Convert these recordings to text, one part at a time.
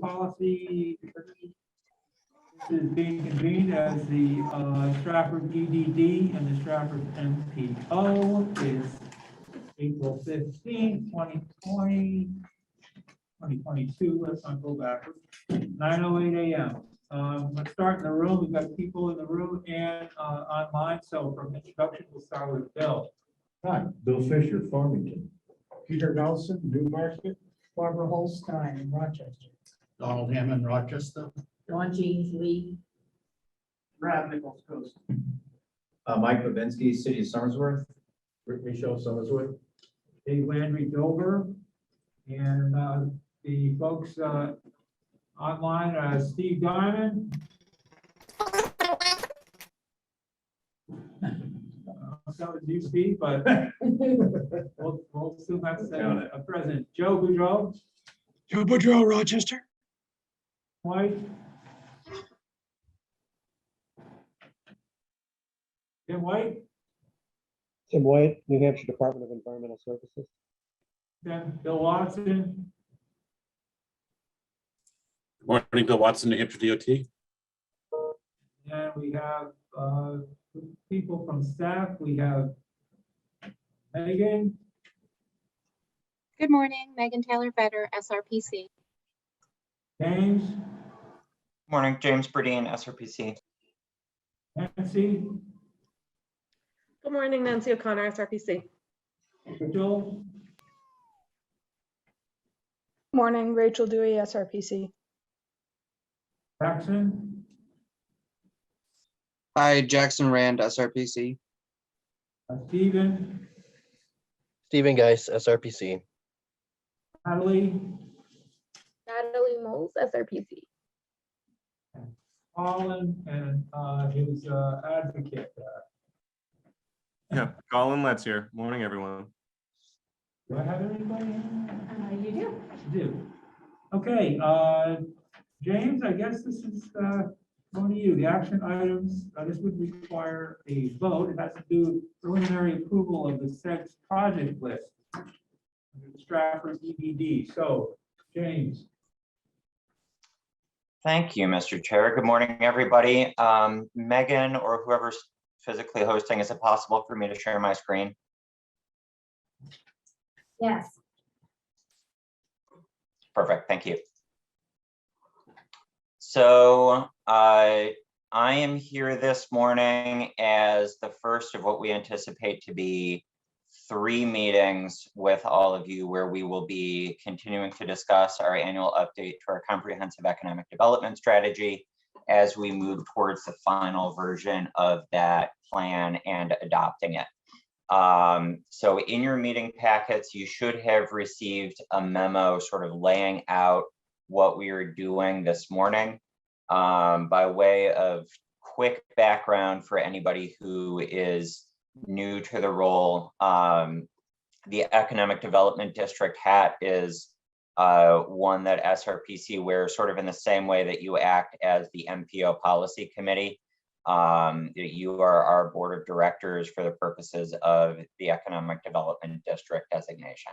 policy. This is being convened as the Stratford EDD and the Stratford MPO is April 15, 2020, 2022. Let's not go backwards. 9:08 a.m. Let's start in the room. We've got people in the room and online. So from introduction, we'll start with Bill. Hi, Bill Fisher, Farmington. Peter Nelson, Newmarket. Barbara Holstein, Rochester. Donald Hammond, Rochester. Dawn James Lee. Brad Nichols, Coast. Mike Babinski, City of Somersworth. Rick Michelle, Somersworth. Dave Landry, Dover, and the folks online, Steve Diamond. That was you, Steve, but we'll assume that's a present. Joe Boudreau. Joe Boudreau, Rochester. White. Tim White. Tim White, New Hampshire Department of Environmental Services. Then Bill Watson. Good morning, Bill Watson, New Hampshire DOT. And we have people from staff. We have Megan. Good morning, Megan Taylor Vetter, SRPC. James. Morning, James Burdine, SRPC. Nancy. Good morning, Nancy O'Connor, SRPC. Joel. Morning, Rachel Dewey, SRPC. Jackson. Hi, Jackson Rand, SRPC. Stephen. Stephen Geis, SRPC. Natalie. Natalie Moles, SRPC. Colin and his advocate. Yeah, Colin Letts here. Morning, everyone. Do I have anybody? You do. You do. Okay, James, I guess this is going to you. The action items, this would require a vote. It has to do with preliminary approval of the SEDS project list. Stratford EBD. So, James. Thank you, Mr. Chair. Good morning, everybody. Megan or whoever's physically hosting, is it possible for me to share my screen? Yes. Perfect, thank you. So I am here this morning as the first of what we anticipate to be 3 meetings with all of you, where we will be continuing to discuss our annual update to our comprehensive economic development strategy as we move towards the final version of that plan and adopting it. So in your meeting packets, you should have received a memo sort of laying out what we are doing this morning. By way of quick background for anybody who is new to the role, the Economic Development District hat is one that SRPC wears sort of in the same way that you act as the MPO Policy Committee. You are our board of directors for the purposes of the Economic Development District designation.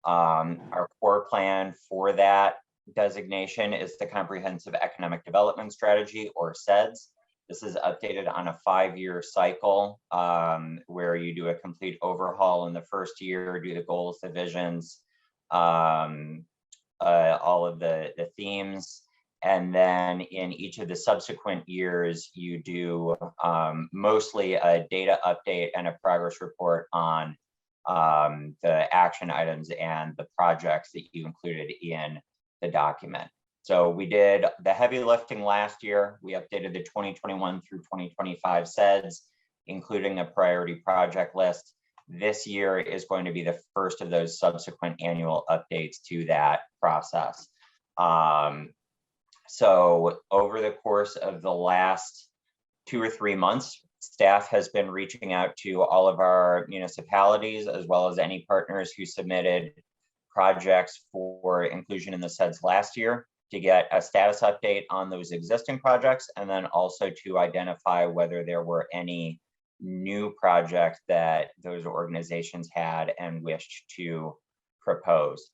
Our core plan for that designation is the Comprehensive Economic Development Strategy, or SEDS. This is updated on a 5-year cycle where you do a complete overhaul in the first year, do the goals, the visions, all of the themes. And then in each of the subsequent years, you do mostly a data update and a progress report on the action items and the projects that you included in the document. So we did the heavy lifting last year. We updated the 2021 through 2025 SEDS, including a priority project list. This year is going to be the first of those subsequent annual updates to that process. So over the course of the last 2 or 3 months, staff has been reaching out to all of our municipalities, as well as any partners who submitted projects for inclusion in the SEDS last year, to get a status update on those existing projects, and then also to identify whether there were any new projects that those organizations had and wished to propose.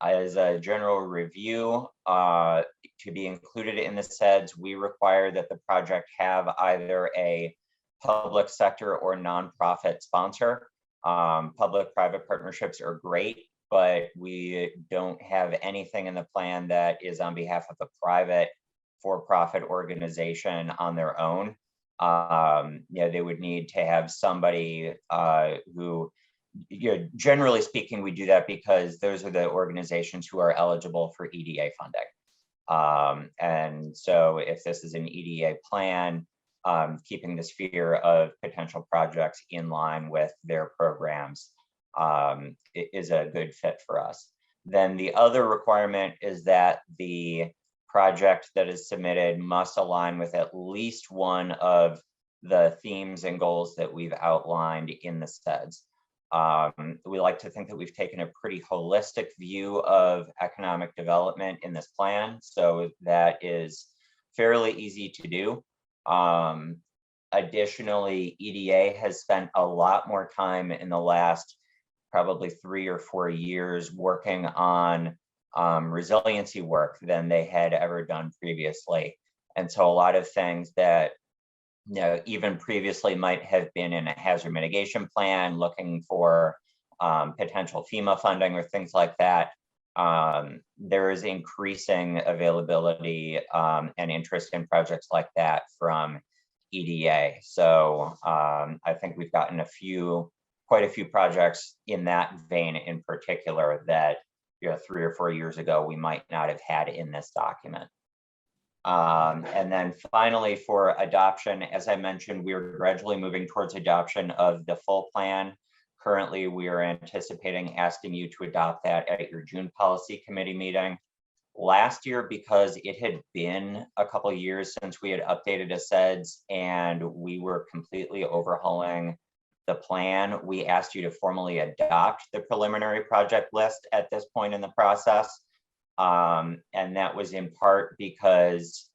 As a general review, to be included in the SEDS, we require that the project have either a public sector or nonprofit sponsor. Public-private partnerships are great, but we don't have anything in the plan that is on behalf of a private for-profit organization on their own. They would need to have somebody who, generally speaking, we do that because those are the organizations who are eligible for EDA funding. And so if this is an EDA plan, keeping the sphere of potential projects in line with their programs is a good fit for us. Then the other requirement is that the project that is submitted must align with at least one of the themes and goals that we've outlined in the SEDS. We like to think that we've taken a pretty holistic view of economic development in this plan, so that is fairly easy to do. Additionally, EDA has spent a lot more time in the last probably 3 or 4 years working on resiliency work than they had ever done previously. And so a lot of things that even previously might have been in a hazard mitigation plan, looking for potential FEMA funding or things like that, there is increasing availability and interest in projects like that from EDA. So I think we've gotten quite a few projects in that vein in particular that 3 or 4 years ago we might not have had in this document. And then finally, for adoption, as I mentioned, we are gradually moving towards adoption of the full plan. Currently, we are anticipating asking you to adopt that at your June Policy Committee meeting. Last year, because it had been a couple of years since we had updated a SEDS and we were completely overhauling the plan, we asked you to formally adopt the preliminary project list at this point in the process. And that was in part because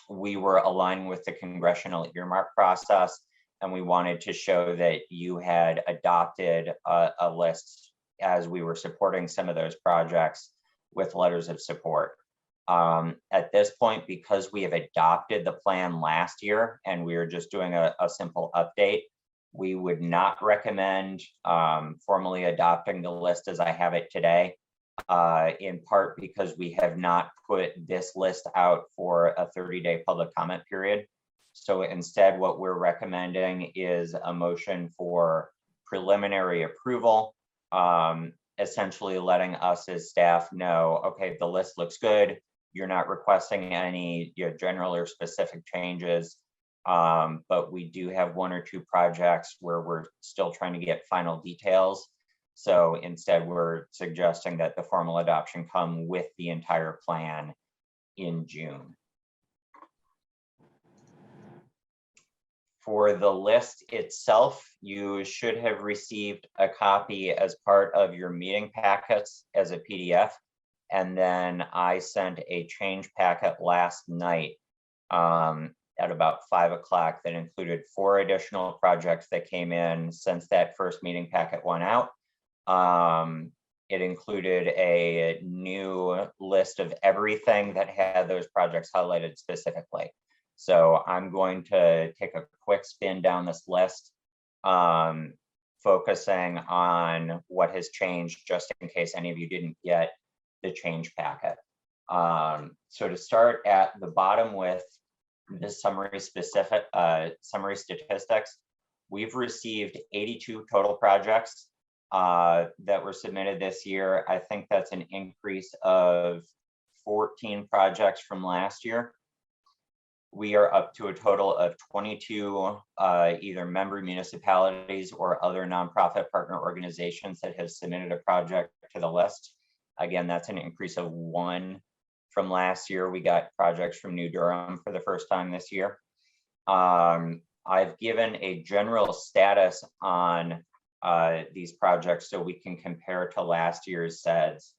we were aligning with the congressional earmark process, and we wanted to show that you had adopted a list as we were supporting some of those projects with letters of support. At this point, because we have adopted the plan last year and we are just doing a simple update, we would not recommend formally adopting the list as I have it today, in part because we have not put this list out for a 30-day public comment period. So instead, what we're recommending is a motion for preliminary approval, essentially letting us as staff know, okay, the list looks good. You're not requesting any general or specific changes. But we do have 1 or 2 projects where we're still trying to get final details. So instead, we're suggesting that the formal adoption come with the entire plan in June. For the list itself, you should have received a copy as part of your meeting packets as a PDF. And then I sent a change packet last night at about 5 o'clock that included 4 additional projects that came in since that first meeting packet went out. It included a new list of everything that had those projects highlighted specifically. So I'm going to take a quick spin down this list, focusing on what has changed, just in case any of you didn't get the change packet. So to start at the bottom with the summary statistics, we've received 82 total projects that were submitted this year. I think that's an increase of 14 projects from last year. We are up to a total of 22 either member municipalities or other nonprofit partner organizations that have submitted a project to the list. Again, that's an increase of 1 from last year. We got projects from New Durham for the first time this year. I've given a general status on these projects so we can compare to last year's SEDS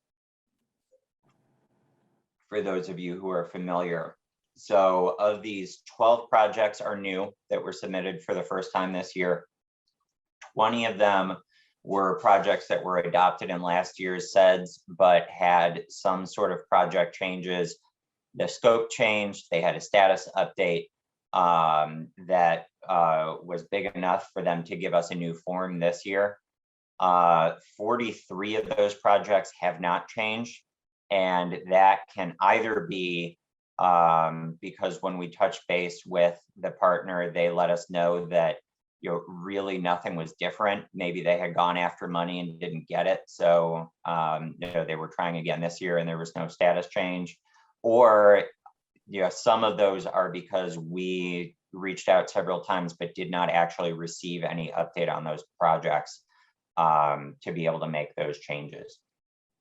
for those of you who are familiar. So of these, 12 projects are new that were submitted for the first time this year. 20 of them were projects that were adopted in last year's SEDS, but had some sort of project changes. The scope changed, they had a status update that was big enough for them to give us a new form this year. 43 of those projects have not changed, and that can either be because when we touched base with the partner, they let us know that really nothing was different. Maybe they had gone after money and didn't get it, so they were trying again this year and there was no status change. Or some of those are because we reached out several times but did not actually receive any update on those projects to be able to make those changes.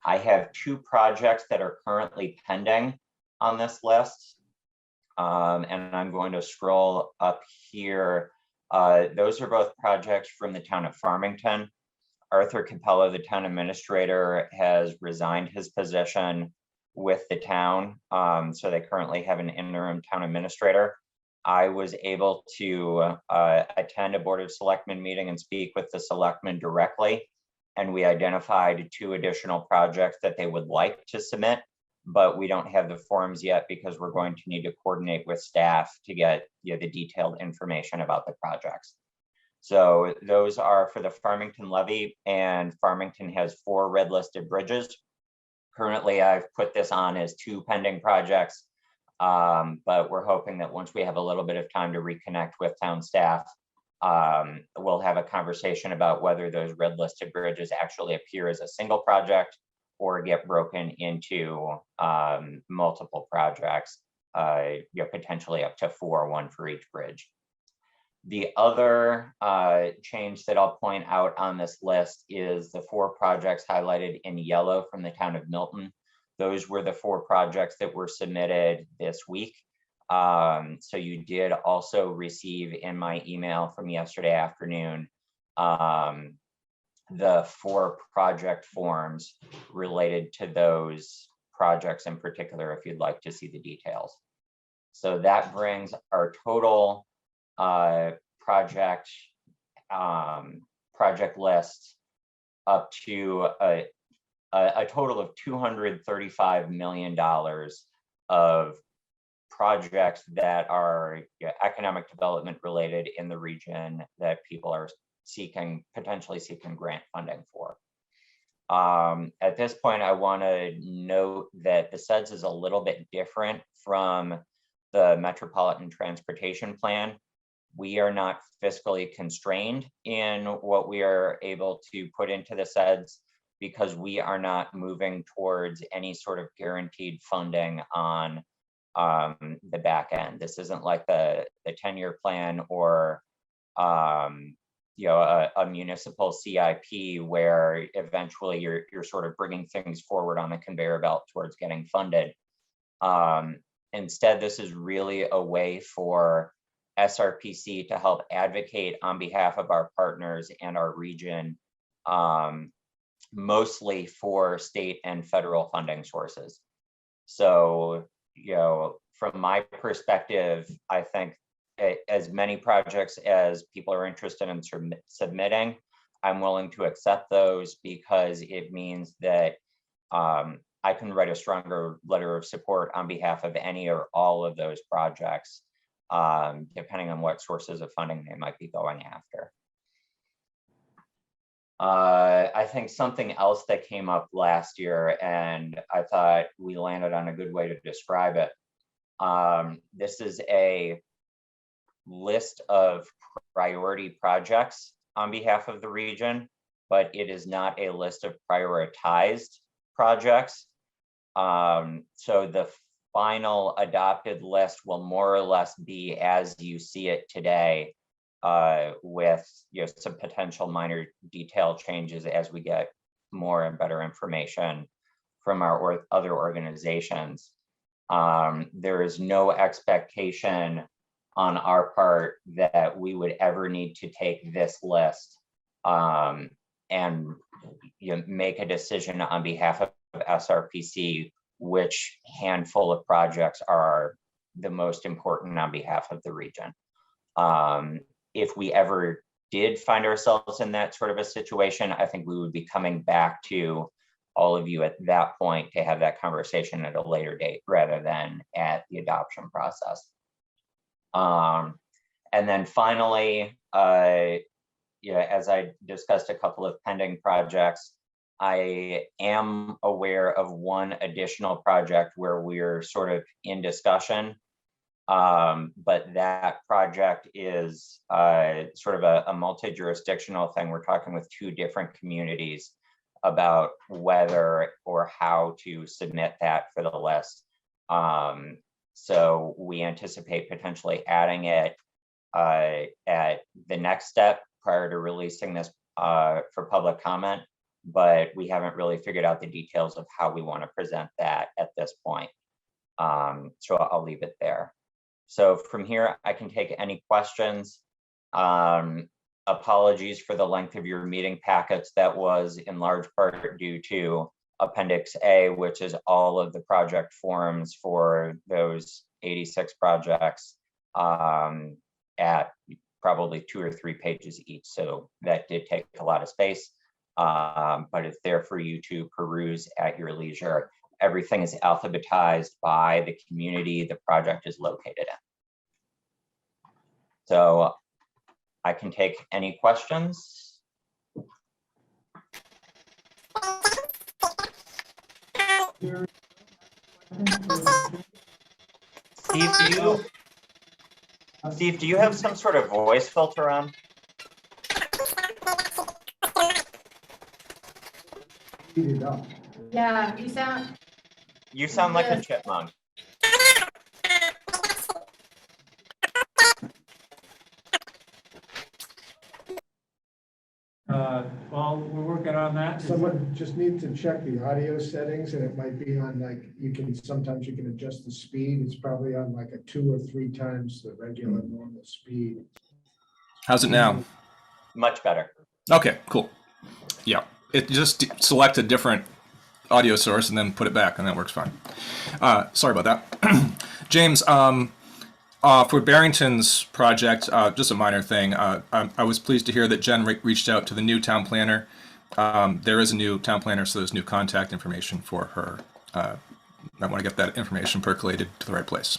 I have 2 projects that are currently pending on this list, and I'm going to scroll up here. Those are both projects from the town of Farmington. Arthur Capello, the town administrator, has resigned his position with the town, so they currently have an interim town administrator. I was able to attend a Board of Selectmen meeting and speak with the selectmen directly, and we identified 2 additional projects that they would like to submit, but we don't have the forms yet because we're going to need to coordinate with staff to get the detailed information about the projects. So those are for the Farmington levy, and Farmington has 4 red listed bridges. Currently, I've put this on as 2 pending projects, but we're hoping that once we have a little bit of time to reconnect with town staff, we'll have a conversation about whether those red listed bridges actually appear as a single project or get broken into multiple projects, potentially up to 4, 1 for each bridge. The other change that I'll point out on this list is the 4 projects highlighted in yellow from the town of Milton. Those were the 4 projects that were submitted this week. So you did also receive in my email from yesterday afternoon the 4 project forms related to those projects in particular, if you'd like to see the details. So that brings our total project list up to a total of $235 million of projects that are economic development related in the region that people are potentially seeking grant funding for. At this point, I want to note that the SEDS is a little bit different from the Metropolitan Transportation Plan. We are not fiscally constrained in what we are able to put into the SEDS because we are not moving towards any sort of guaranteed funding on the back end. This isn't like the 10-year plan or a municipal CIP where eventually you're sort of bringing things forward on the conveyor belt towards getting funded. Instead, this is really a way for SRPC to help advocate on behalf of our partners and our region, mostly for state and federal funding sources. So, from my perspective, I think as many projects as people are interested in submitting, I'm willing to accept those because it means that I can write a stronger letter of support on behalf of any or all of those projects, depending on what sources of funding they might be going after. I think something else that came up last year, and I thought we landed on a good way to describe it. This is a list of priority projects on behalf of the region, but it is not a list of prioritized projects. So the final adopted list will more or less be as you see it today, with some potential minor detail changes as we get more and better information from our other organizations. There is no expectation on our part that we would ever need to take this list and make a decision on behalf of SRPC which handful of projects are the most important on behalf of the region. If we ever did find ourselves in that sort of a situation, I think we would be coming back to all of you at that point to have that conversation at a later date rather than at the adoption process. And then finally, as I discussed a couple of pending projects, I am aware of one additional project where we're sort of in discussion. But that project is sort of a multi-jurisdictional thing. We're talking with 2 different communities about whether or how to submit that for the list. So we anticipate potentially adding it at the next step prior to releasing this for public comment, but we haven't really figured out the details of how we want to present that at this point. So I'll leave it there. So from here, I can take any questions. Apologies for the length of your meeting packets. That was in large part due to Appendix A, which is all of the project forms for those 86 projects at probably 2 or 3 pages each. So that did take a lot of space, but it's there for you to peruse at your leisure. Everything is alphabetized by the community the project is located in. So I can take any questions. Steve, do you have some sort of voice filter on? Yeah, You sound like a chipmunk. Well, we're working on that. Someone just needs to check the audio settings, and it might be on sometimes you can adjust the speed. It's probably on like a 2 or 3 times the regular normal speed. How's it now? Much better. Okay, cool. Yeah, it just select a different audio source and then put it back, and that works fine. Sorry about that. James, for Barrington's project, just a minor thing, I was pleased to hear that Jen reached out to the new town planner. There is a new town planner, so there's new contact information for her. I want to get that information percolated to the right place.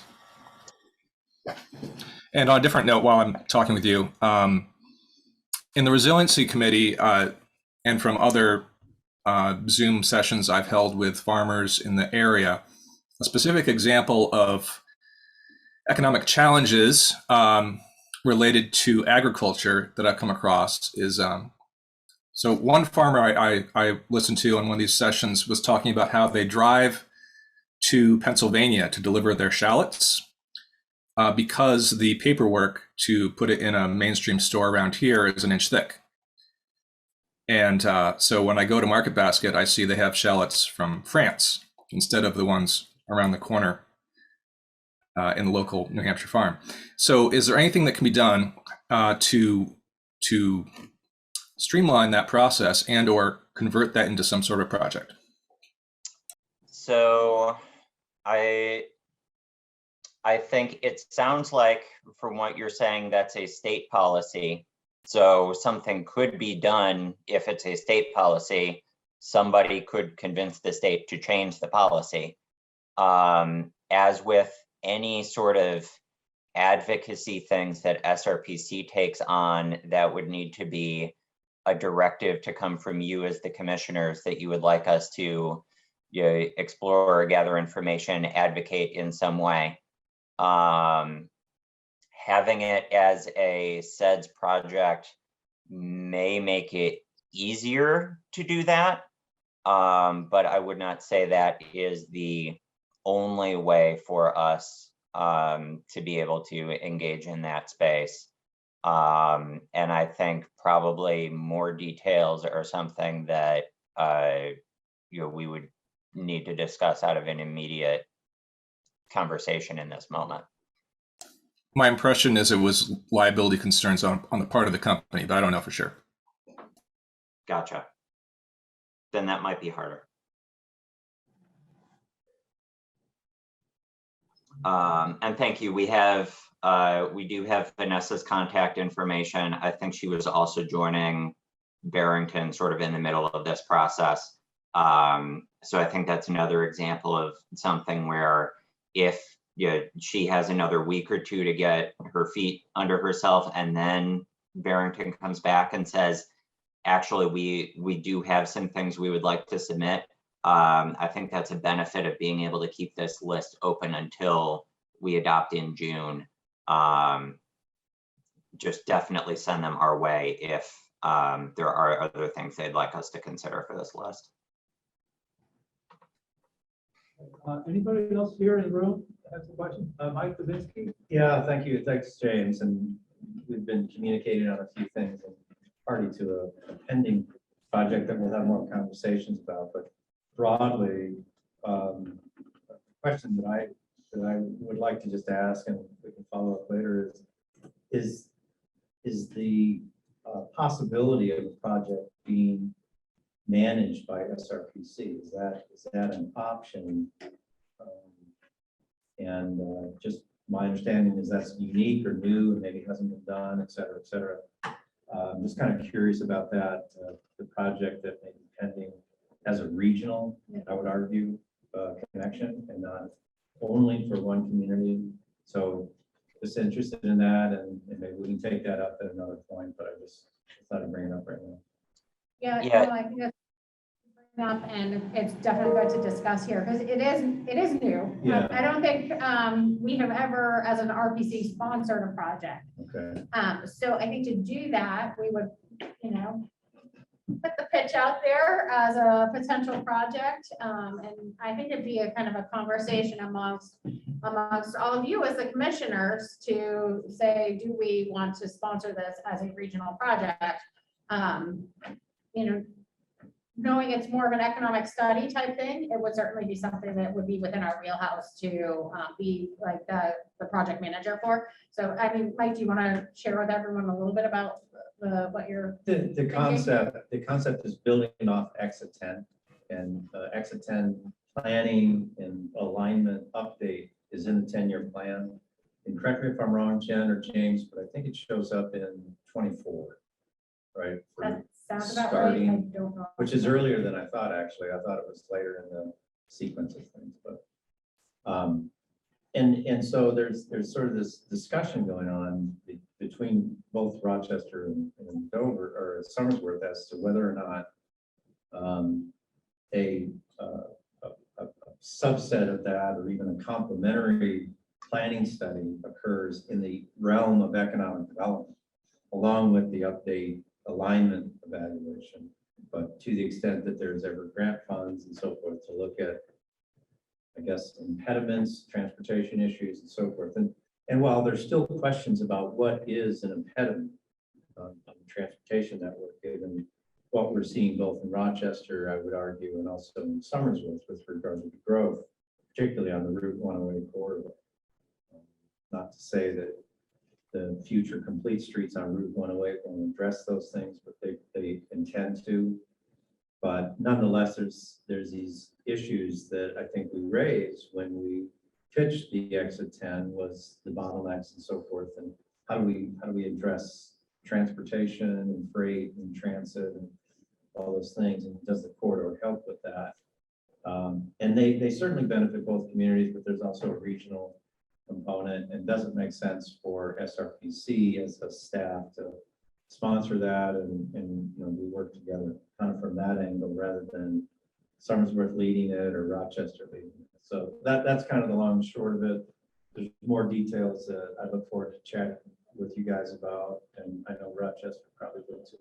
And on a different note, while I'm talking with you, in the Resiliency Committee and from other Zoom sessions I've held with farmers in the area, a specific example of economic challenges related to agriculture that I've come across is, so one farmer I listened to on one of these sessions was talking about how they drive to Pennsylvania to deliver their shallots because the paperwork to put it in a mainstream store around here is an inch thick. And so when I go to Market Basket, I see they have shallots from France instead of the ones around the corner in the local New Hampshire farm. So is there anything that can be done to streamline that process and or convert that into some sort of project? So I think it sounds like from what you're saying, that's a state policy. So something could be done if it's a state policy. Somebody could convince the state to change the policy. As with any sort of advocacy things that SRPC takes on, that would need to be a directive to come from you as the commissioners that you would like us to explore or gather information, advocate in some way. Having it as a SEDS project may make it easier to do that, but I would not say that is the only way for us to be able to engage in that space. And I think probably more details are something that we would need to discuss out of an immediate conversation in this moment. My impression is it was liability concerns on the part of the company, but I don't know for sure. Gotcha. Then that might be harder. And thank you. We have We do have Vanessa's contact information. I think she was also joining Barrington sort of in the middle of this process. So I think that's another example of something where if she has another week or two to get her feet under herself, and then Barrington comes back and says, actually, we do have some things we would like to submit. I think that's a benefit of being able to keep this list open until we adopt in June. Just definitely send them our way if there are other things they'd like us to consider for this list. Anybody else here in the room have some questions? Mike Babinski? Yeah, thank you. Thanks, James. And we've been communicating on a few things and party to a pending project that we'll have more conversations about. But broadly, a question that I would like to just ask, and we can follow up later, is the possibility of a project being managed by SRPC? Is that an option? Just my understanding is that's unique or new and maybe hasn't been done, et cetera, et cetera. I'm just kind of curious about that. The project that may be pending has a regional, I would argue, connection and not only for one community. So just interested in that, and maybe we can take that up at another point, but I just thought I'd bring it up right now. Yeah. No, I think that's up, and it's definitely good to discuss here because it is new. Yeah. I don't think we have ever, as an RPC, sponsored a project. Okay. So I think to do that, we would, put the pitch out there as a potential project, and I think it'd be a kind of a conversation amongst all of you as the commissioners to say, do we want to sponsor this as a regional project? Knowing it's more of an economic study type thing, it would certainly be something that would be within our wheelhouse to be like the project manager for. So, I mean, Mike, do you want to share with everyone a little bit about what you're the concept? The concept is building off Exit 10, and Exit 10 planning and alignment update is in the 10-year plan. And correct me if I'm wrong, Jen or James, but I think it shows up in 24, right? That sounds about starting, right. I don't know. Which is earlier than I thought, actually. I thought it was later in the sequence of things, but and so there's sort of this discussion going on between both Rochester and Dover or Somersworth as to whether or not a subset of that or even a complementary planning study occurs in the realm of economic development, along with the update alignment evaluation. But to the extent that there's ever grant funds and so forth to look at, I guess, impediments, transportation issues and so forth. And while there's still questions about what is an impediment on the transportation network, given what we're seeing both in Rochester, I would argue, and also in Somersworth with regard to growth, particularly on the Route 108 corridor. Not to say that the future complete streets on Route 108 won't address those things, but they intend to. But nonetheless, there's these issues that I think we raised when we pitched the Exit 10 was the bottlenecks and so forth, and how do we address transportation and freight and transit and all those things, and does the corridor help with that? And they certainly benefit both communities, but there's also a regional component, and doesn't make sense for SRPC as a staff to sponsor that and we work together kind of from that angle rather than Somersworth leading it or Rochester leading it. So that's kind of the long and short of it. There's more details that I look forward to chatting with you guys about, and I know Rochester probably will too.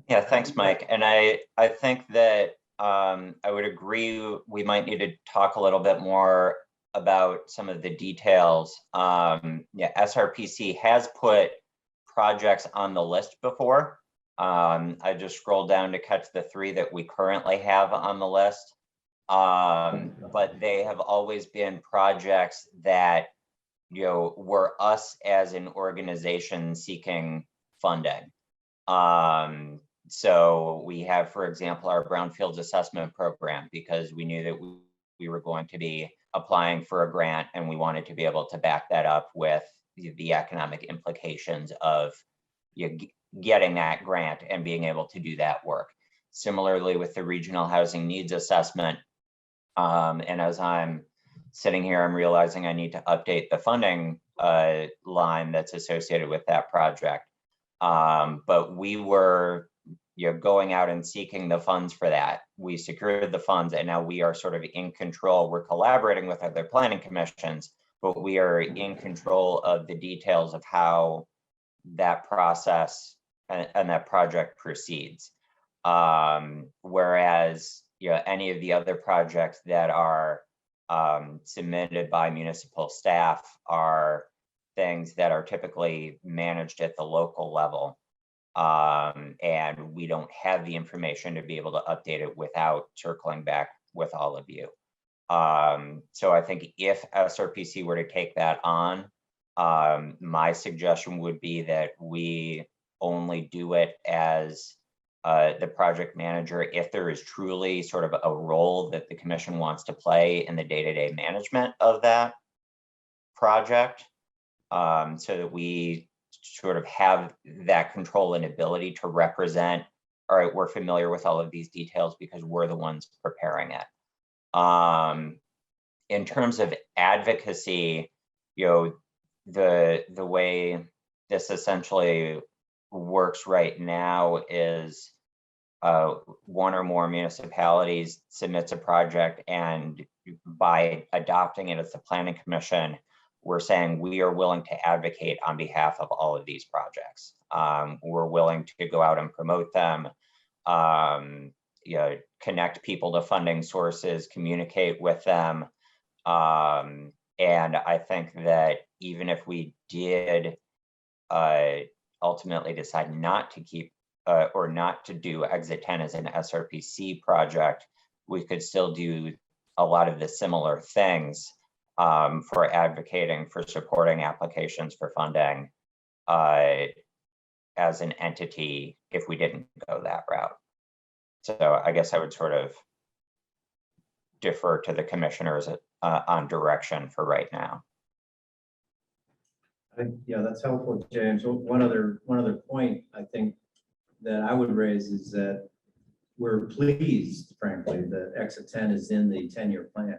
Yeah, thanks, Mike. And I think that I would agree we might need to talk a little bit more about some of the details. SRPC has put projects on the list before. I just scrolled down to catch the 3 that we currently have on the list. But they have always been projects that, were us as an organization seeking funding. So we have, for example, our brownfields assessment program, because we knew that we were going to be applying for a grant, and we wanted to be able to back that up with the economic implications of getting that grant and being able to do that work. Similarly with the regional housing needs assessment, and as I'm sitting here, I'm realizing I need to update the funding line that's associated with that project. But we were going out and seeking the funds for that. We secured the funds, and now we are sort of in control. We're collaborating with other planning commissions, but we are in control of the details of how that process and that project proceeds. Whereas any of the other projects that are submitted by municipal staff are things that are typically managed at the local level. And we don't have the information to be able to update it without circling back with all of you. So I think if SRPC were to take that on, my suggestion would be that we only do it as the project manager if there is truly sort of a role that the commission wants to play in the day-to-day management of that project, so that we sort of have that control and ability to represent, all right, we're familiar with all of these details because we're the ones preparing it. In terms of advocacy, the way this essentially works right now is one or more municipalities submits a project, and by adopting it as the planning commission, we're saying we are willing to advocate on behalf of all of these projects. We're willing to go out and promote them, connect people to funding sources, communicate with them. And I think that even if we did ultimately decide not to keep or not to do Exit 10 as an SRPC project, we could still do a lot of the similar things for advocating, for supporting applications for funding as an entity if we didn't go that route. So I guess I would sort of defer to the commissioners on direction for right now. I think, yeah, that's helpful, James. One other point I think that I would raise is that we're pleased, frankly, that Exit 10 is in the 10-year plan.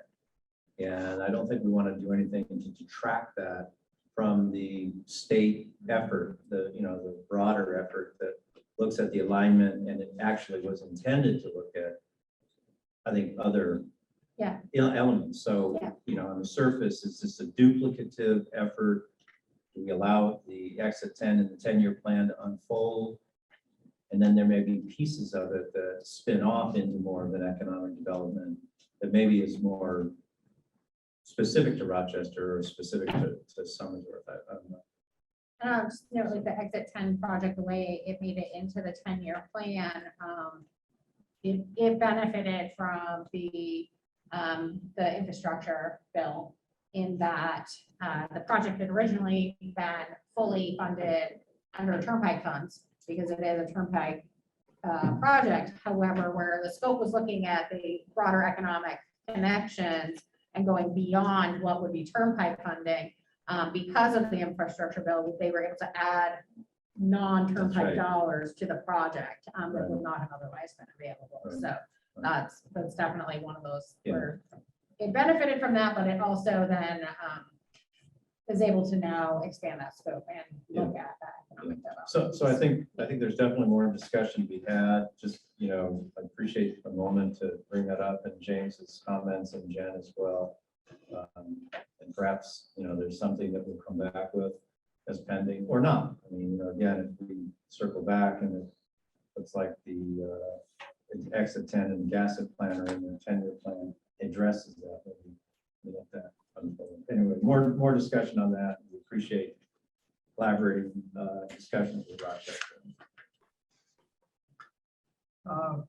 And I don't think we want to do anything to detract that from the state effort, the broader effort that looks at the alignment, and it actually was intended to look at, I think, other elements. So, on the surface, it's just a duplicative effort. We allow the Exit 10 and the 10-year plan to unfold. And then there may be pieces of it that spin off into more of an economic development that maybe is more specific to Rochester or specific to Somersworth. I don't know. Just note, like the Exit 10 project, the way it made it into the 10-year plan, it benefited from the infrastructure bill, in that the project had originally been fully funded under turnpike funds because it is a turnpike project. However, where the scope was looking at the broader economic connections and going beyond what would be turnpike funding, because of the infrastructure bill, they were able to add non-turnpike dollars to the project that would not have otherwise been available. So that's definitely one of those where it benefited from that, but it also then is able to now expand that scope and look at that economic development. So I think there's definitely more discussion to be had. Just, I appreciate a moment to bring that up, and James's comments and Jen as well. And perhaps, there's something that we'll come back with as pending or not. I mean, again, if we circle back and it looks like the Exit 10 and Gasset plan are in the 10-year plan addresses that, we let that unfold. Anyway, more discussion on that. We appreciate collaborating discussions with Rochester.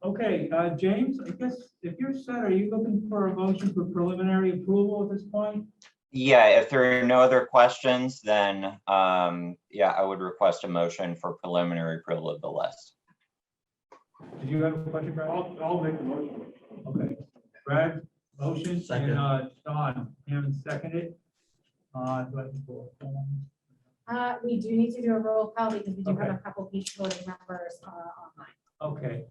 Okay, James, I guess if you're set, are you looking for a motion for preliminary approval at this point? Yeah, if there are no other questions, then I would request a motion for preliminary approval of the list. Did you have a question, Brad? I'll make the motion. Okay, Brad, Motion, and, Second. Don, Hammond seconded. Do I have to go? We do need to do a roll call because we do have Okay. a couple people voting members online. Okay,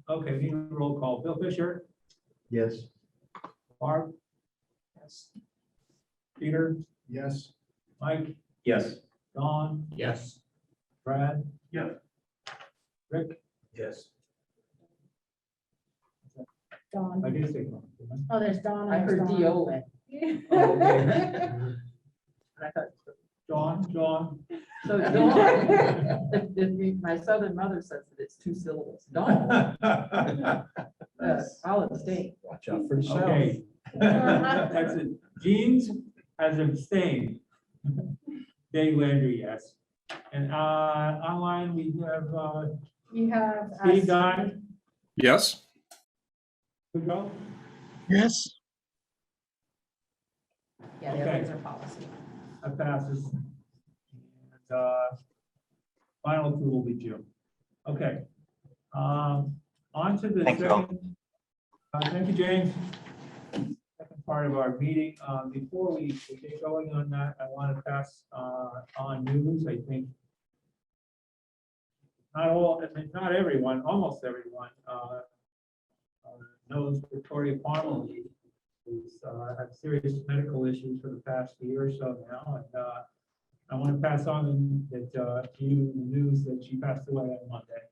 okay, we need a roll call. Bill Fisher, Yes. Barb? Yes. Peter, Yes. Mike, Yes. Don, Yes. Brad? Yeah. Rick? Yes. Dawn. I did say Don. didn't Oh, there's Dawn. I and heard there's D-O-N. Oh, okay. I thought, John, so Dawn, my southern mother says that it's 2 syllables. Dawn, I'll abstain. Watch out for the south. okay. That's it. Jeans has abstained. Dave Landry, yes. And, online, we have, You have. Steve Guy, Yes. we go? Yes. Yeah, the Okay. others are policy. That passes. And, final two will be June. Okay. On to the Thank you all. second. Thank you, James. Second part of our meeting. Before we get going on that, I want to pass on news. I think not all, I mean, not everyone, almost everyone knows Victoria Parmalee, who's had serious medical issues for the past year or so now. And I want to pass on that to you the news that she passed away on Monday.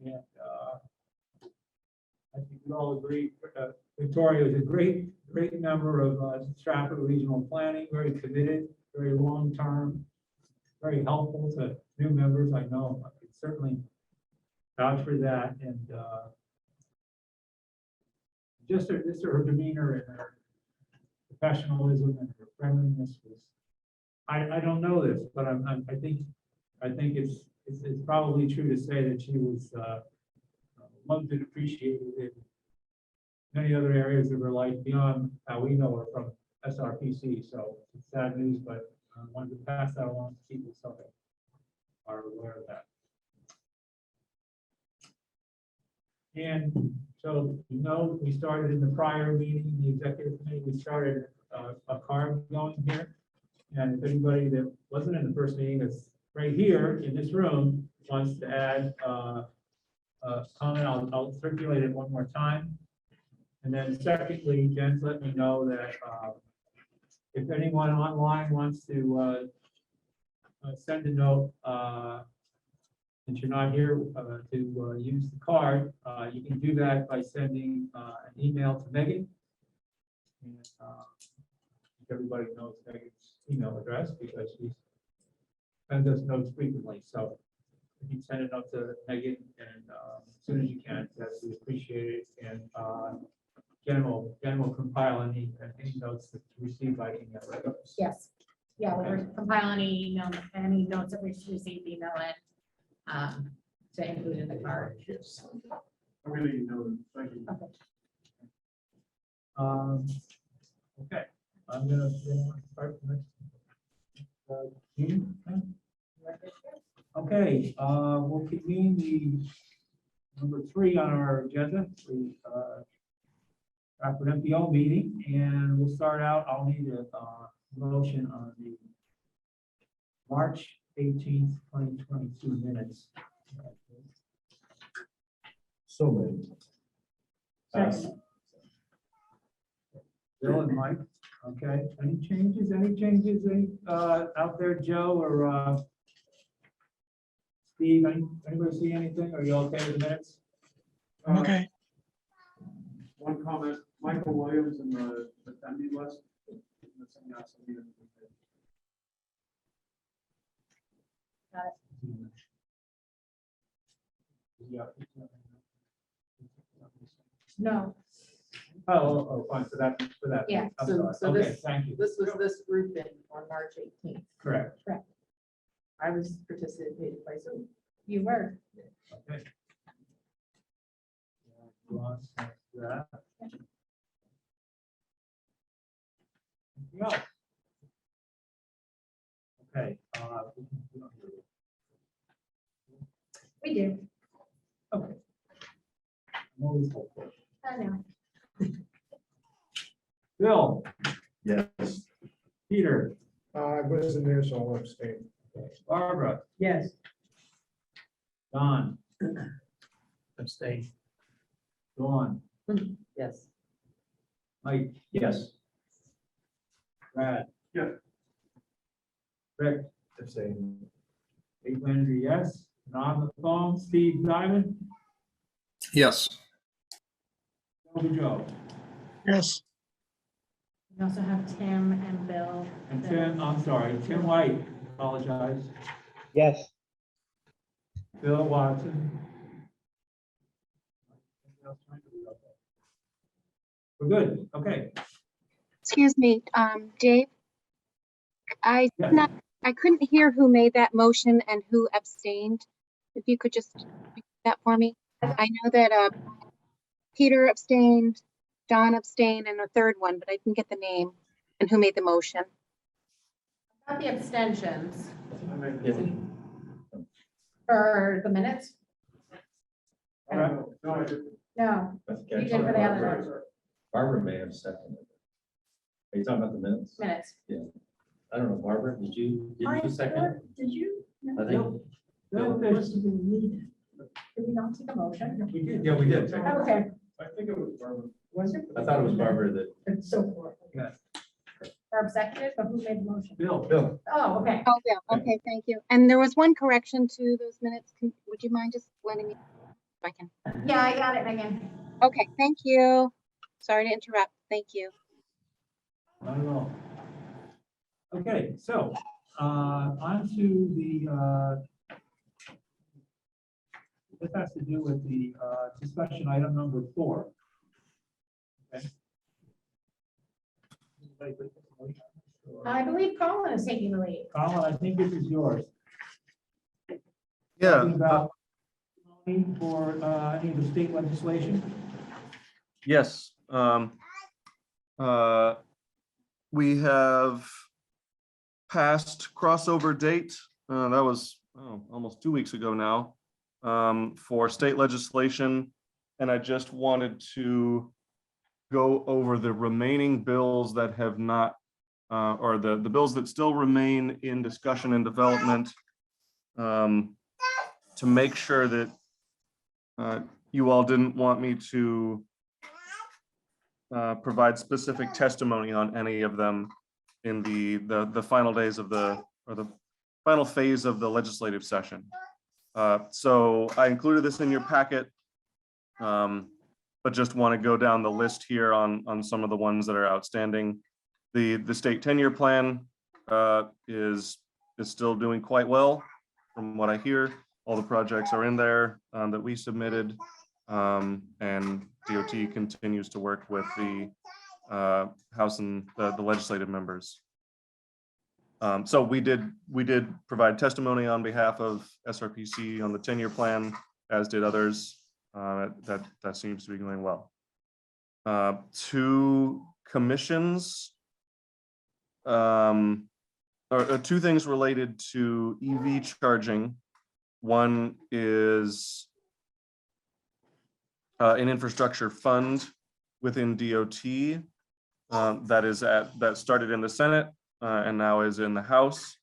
And I think we all agree, Victoria is a great member of Stratford Regional Planning, very committed, very long-term, very helpful to new members. I know I could certainly vouch for that. And just her demeanor and her professionalism and her friendliness was, I don't know this, but I think it's probably true to say that she was loved and appreciated in many other areas of her life beyond how we know her from SRPC. So it's sad news, but I wanted to pass that along to people so they are aware of that. And so, you know, we started in the prior meeting, the executive committee, we started a card going here. And if anybody that wasn't in the first meeting that's right here in this room wants to add a comment, I'll circulate it one more time. And then secondly, Jen's let me know that if anyone online wants to send a note, since you're not here to use the card, you can do that by sending an email to Megan. And everybody knows Megan's email address because she sends us notes frequently. So if you send a note to Megan and as soon as you can, that's we appreciate it. And Jen will compile any notes that you receive by email. Right? Yes. Yeah, we're compiling any notes that we've received, email in to include in the card. Yes. I'm gonna know. Thank you. Okay, I'm gonna start the next. Meeting. Okay, we'll convene the number 3 on our agenda, the Stratford MPO meeting, and we'll start out. I'll need a motion on the March 18th, 2022 minutes. So many. Bill and Mike, okay, any changes out there, Joe or Steve, anybody see anything? Are you okay with the minutes? I'm okay. One comment, Michael Williams in the attendee list. No, Oh, fine, for that. Yeah, I'm So sorry. Okay, this, thank you. this was this group in on March 18th. Correct. I was participated by Zoom. you were. Okay. Go on, next to that. Anything else? Okay. We don't do it. We do. Okay. I'm always hopeful. I know. Bill, Yes. Peter, I wasn't there, so I'll abstain. Barbara, Yes. Don, Abstain. Dawn, Yes. Mike, Yes. Brad. Yeah. Rick, Abstain. Dave Landry, yes. And on the phone, Steve Diamond, Yes. Toby Joe, yes, We also have Tim and Bill. and Tim, I'm sorry, Tim White, apologize, yes, Bill Watson. We're good, okay. Excuse me, Dave. I Yeah. did not, I couldn't hear who made that motion and who abstained. If you could just repeat that for me. I know that Peter abstained, Don abstained, and a third one, but I didn't get the name and who made the motion. About the abstentions Yeah. for the minutes? All right. No, you did for the other Barbara may have seconded. Are you talking about the minutes? minutes. I don't know, Barbara, did you second? Did you? I think. Bill Must Fish, have been me. Did we not take a motion? we did. Yeah, we did. Oh, okay. I think it was Barbara. Was it? I thought it was Barbara that. It's so far. Yeah. Barb seconded, but who made the motion? Bill, Bill. Oh, okay. Oh, yeah, okay, thank you. And there was one correction to those minutes. Would you mind just letting me, if I can? Yeah, I got it, Megan. Okay, thank you. Sorry to interrupt. Thank you. not at all. Okay, so, on to the, this has to do with the, discussion item number 4. Okay. I believe Colin is taking the lead. Colin, I think this is yours. Yeah, Talking about for, any of the state legislation. yes. We have passed crossover date. That was almost 2 weeks ago now, for state legislation. And I just wanted to go over the remaining bills that have not, or the bills that still remain in discussion and development, to make sure that you all didn't want me to provide specific testimony on any of them in the final days of the final phase of the legislative session. So I included this in your packet, but just want to go down the list here on some of the ones that are outstanding. The state tenure plan is still doing quite well from what I hear. All the projects are in there that we submitted, and DOT continues to work with the House and the legislative members. So we did provide testimony on behalf of SRPC on the tenure plan, as did others. That seems to be going well. 2 commissions, or 2 things related to EV charging. One is an infrastructure fund within DOT that started in the Senate and now is in the House.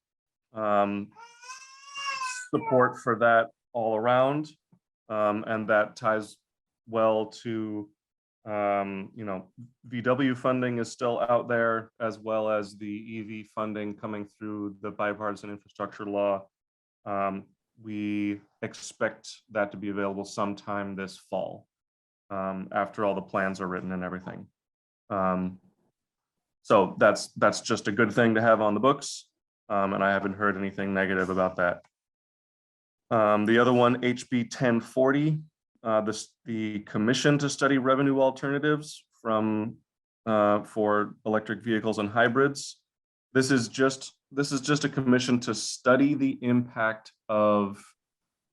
Support for that all around, and that ties well to VW funding is still out there, as well as the EV funding coming through the bipartisan infrastructure law. We expect that to be available sometime this fall, after all the plans are written and everything. So that's just a good thing to have on the books, and I haven't heard anything negative about that. The other one, HB 1040, the commission to study revenue alternatives for electric vehicles and hybrids. This is just a commission to study the impact of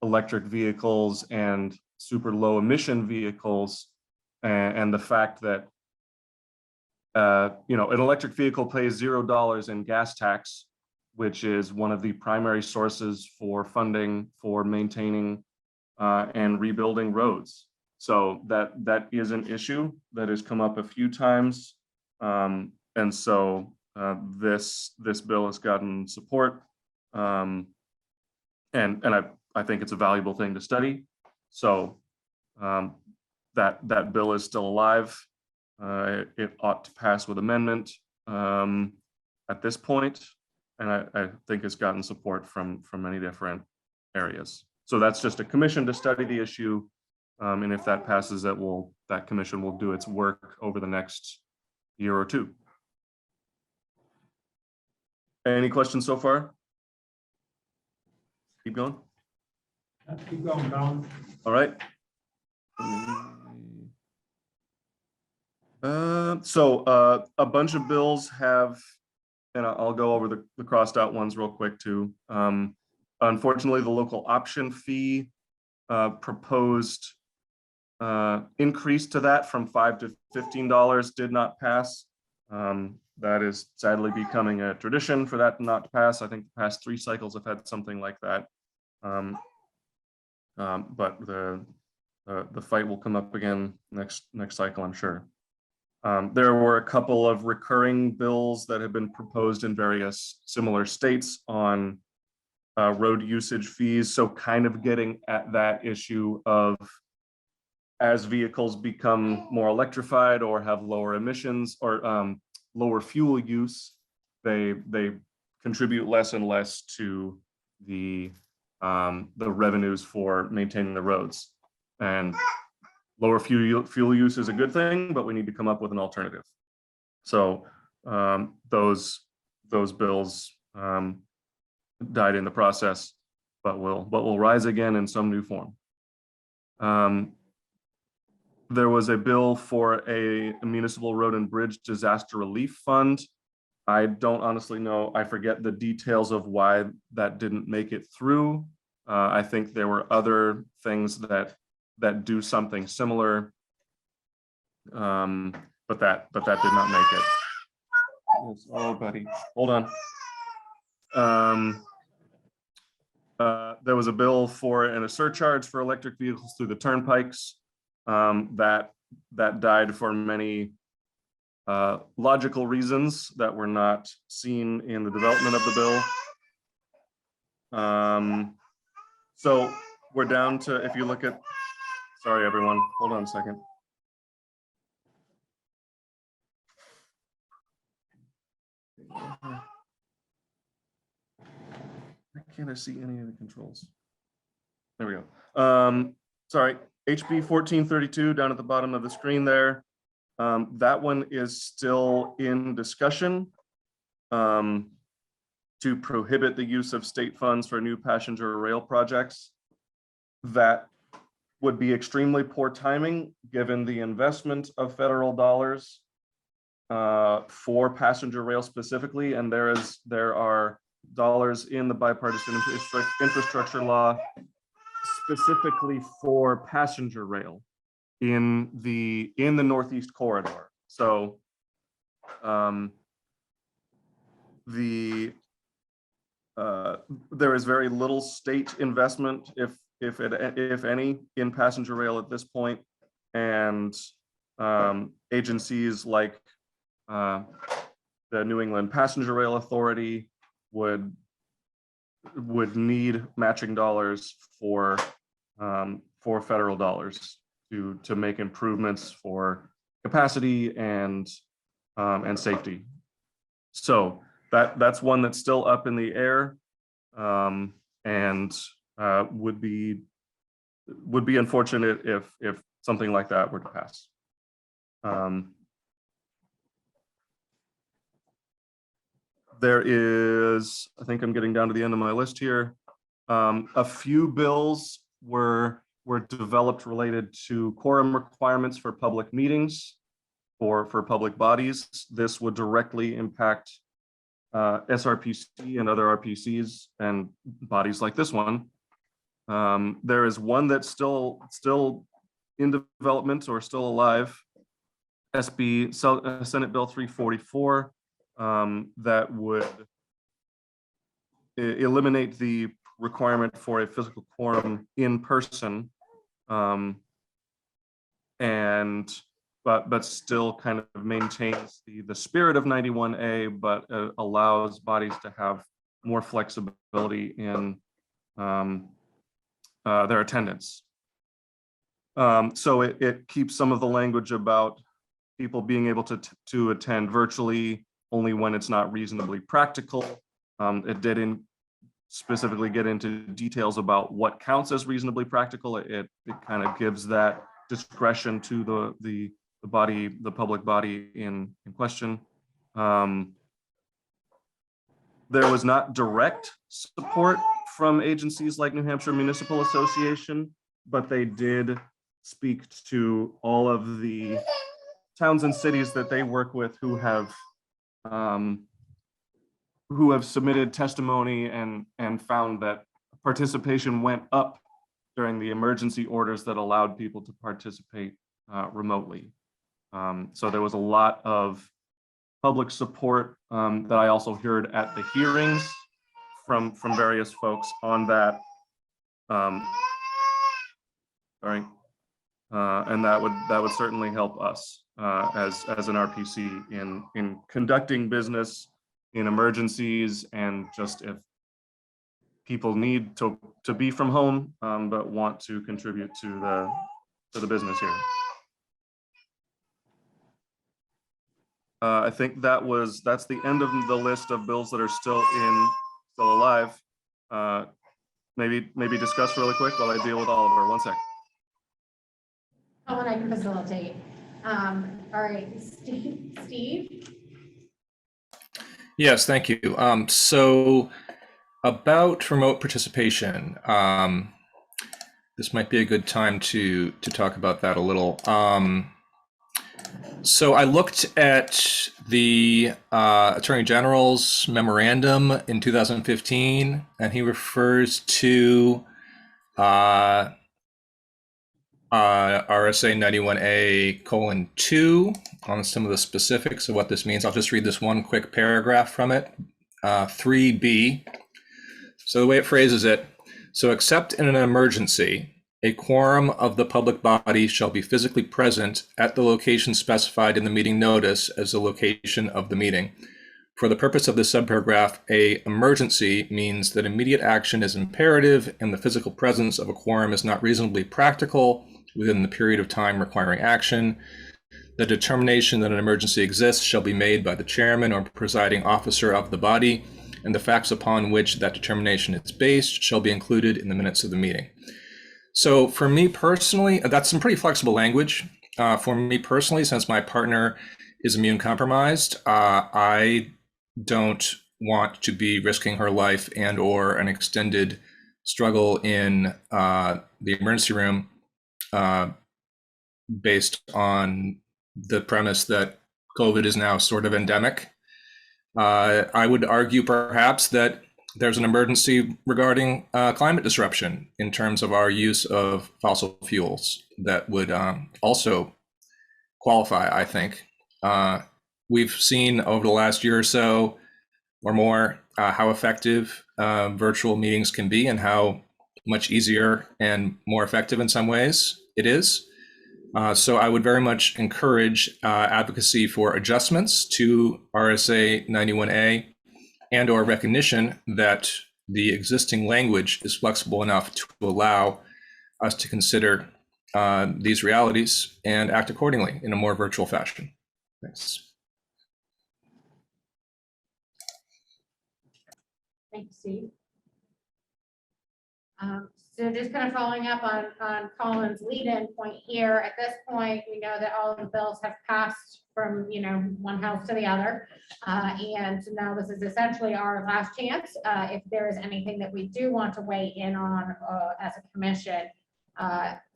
electric vehicles and super low emission vehicles, and the fact that an electric vehicle pays $0 in gas tax, which is one of the primary sources for funding for maintaining and rebuilding roads. So that is an issue that has come up a few times And so this bill has gotten support. And I think it's a valuable thing to study. So that bill is still alive. It ought to pass with amendment at this point, and I think it's gotten support from many different areas. So that's just a commission to study the issue, and if that passes, that commission will do its work over the next year or two. Any questions so far? Keep going. Keep going, Don. All right. So a bunch of bills have, and I'll go over the crossed out ones real quick too. Unfortunately, the local option fee proposed increase to that from $5 to $15 did not pass. That is sadly becoming a tradition for that not to pass. I think the past 3 cycles have had something like that. But the fight will come up again next cycle, I'm sure. There were a couple of recurring bills that have been proposed in various similar states on road usage fees. So kind of getting at that issue of, as vehicles become more electrified or have lower emissions or lower fuel use, they contribute less and less to the revenues for maintaining the roads. And lower fuel use is a good thing, but we need to come up with an alternative. So those bills died in the process, but will rise again in some new form. There was a bill for a municipal road and bridge disaster relief fund. I don't honestly know. I forget the details of why that didn't make it through. I think there were other things that do something similar, but that did not make it. Oh, buddy, hold on. There was a bill for a surcharge for electric vehicles through the turnpikes. That died for many logical reasons that were not seen in the development of the bill. So we're down to, if you look at, sorry everyone, hold on a second. Why can't I see any of the controls? There we go. Sorry, HB 1432 down at the bottom of the screen there. That one is still in discussion to prohibit the use of state funds for new passenger rail projects. That would be extremely poor timing given the investment of federal dollars for passenger rail specifically, and there are dollars in the bipartisan infrastructure law specifically for passenger rail in the Northeast corridor. So there is very little state investment, if any, in passenger rail at this point, and agencies like the New England Passenger Rail Authority would need matching dollars for federal dollars to make improvements for capacity and safety. So that's one that's still up in the air, and would be unfortunate if something like that were to pass. There is, I think I'm getting down to the end of my list here. A few bills were developed related to quorum requirements for public meetings for public bodies. This would directly impact SRPC and other RPCs and bodies like this one. There is one that's still in development or still alive, Senate Bill 344, that would eliminate the requirement for a physical quorum in person, and but still kind of maintains the spirit of 91A, but allows bodies to have more flexibility in their attendance. So it keeps some of the language about people being able to attend virtually only when it's not reasonably practical. It didn't specifically get into details about what counts as reasonably practical. It kind of gives that discretion to the body, the public body in question. There was not direct support from agencies like New Hampshire Municipal Association, but they did speak to all of the towns and cities that they work with who have submitted testimony and found that participation went up during the emergency orders that allowed people to participate remotely. So there was a lot of public support that I also heard at the hearings from various folks on that. Sorry. And that would certainly help us as an RPC in conducting business in emergencies, and just if people need to be from home but want to contribute to the business here. I think that's the end of the list of bills that are still alive. Maybe discuss really quick while I deal with Oliver. One sec. Oh, and I can facilitate. All right, Steve? Yes, thank you. So about remote participation, this might be a good time to talk about that a little. So I looked at the Attorney General's memorandum in 2015, and he refers to RSA 91A:2 on some of the specifics of what this means. I'll just read this one quick paragraph from it, 3B. So the way it phrases it, so except in an emergency, a quorum of the public body shall be physically present at the location specified in the meeting notice as the location of the meeting. For the purpose of this subparagraph, a emergency means that immediate action is imperative and the physical presence of a quorum is not reasonably practical within the period of time requiring action. The determination that an emergency exists shall be made by the chairman or presiding officer of the body, and the facts upon which that determination is based shall be included in the minutes of the meeting. So for me personally, that's some pretty flexible language. For me personally, since my partner is immune compromised, I don't want to be risking her life and or an extended struggle in the emergency room based on the premise that COVID is now sort of endemic. I would argue perhaps that there's an emergency regarding climate disruption in terms of our use of fossil fuels that would also qualify, I think. We've seen over the last year or so or more how effective virtual meetings can be and how much easier and more effective in some ways it is. So I would very much encourage advocacy for adjustments to RSA 91A and or recognition that the existing language is flexible enough to allow us to consider these realities and act accordingly in a more virtual fashion. Thanks. Thanks, Steve. So just kind of following up on Colin's lead-in point here, at this point, we know that all of the bills have passed from, one house to the other. And so now this is essentially our last chance. If there is anything that we do want to weigh in on as a commission.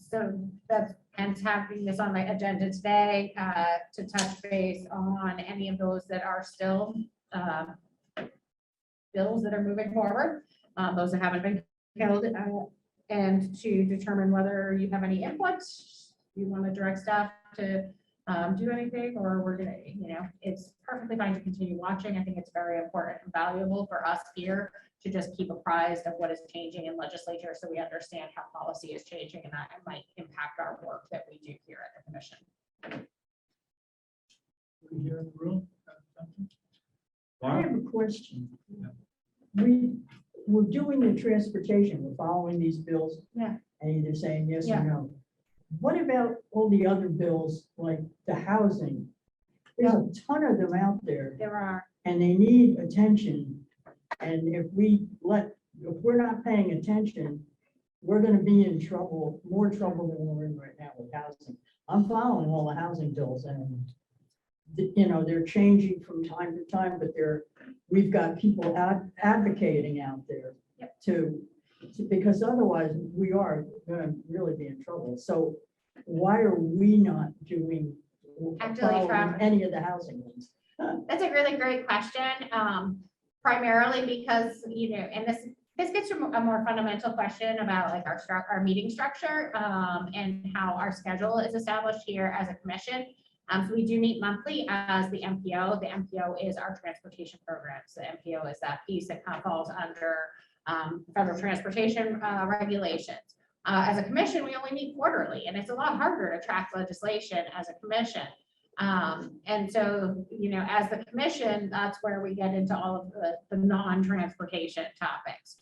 So that's hence having this on my agenda today to touch base on any of those that are still bills that are moving forward, those that haven't been killed, and to determine whether you have any input, you want to direct staff to do anything, or we're gonna, it's perfectly fine to continue watching. I think it's very important and valuable for us here to just keep apprised of what is changing in legislature so we understand how policy is changing and that it might impact our work that we do here at the commission. in the room? I have a question. We're doing the transportation, we're following these bills. Yeah. And either saying yes Yeah. or no. What about all the other bills, like the housing? There's a ton of them out there There are. and they need attention. And if we're not paying attention, we're gonna be in trouble, more trouble than we're in right now with housing. I'm following all the housing bills and they're changing from time to time, but we've got people advocating out there because otherwise we are gonna really be in trouble. So why are we not following any of the housing ones? That's a really great question. Primarily because, and this gets to a more fundamental question about like our meeting structure and how our schedule is established here as a commission. So we do meet monthly as the MPO. The MPO is our transportation program. So the MPO is that piece that kind of falls under federal transportation regulations. As a commission, we only meet quarterly, and it's a lot harder to track legislation as a commission. And so, as the commission, that's where we get into all of the non-transportation topics.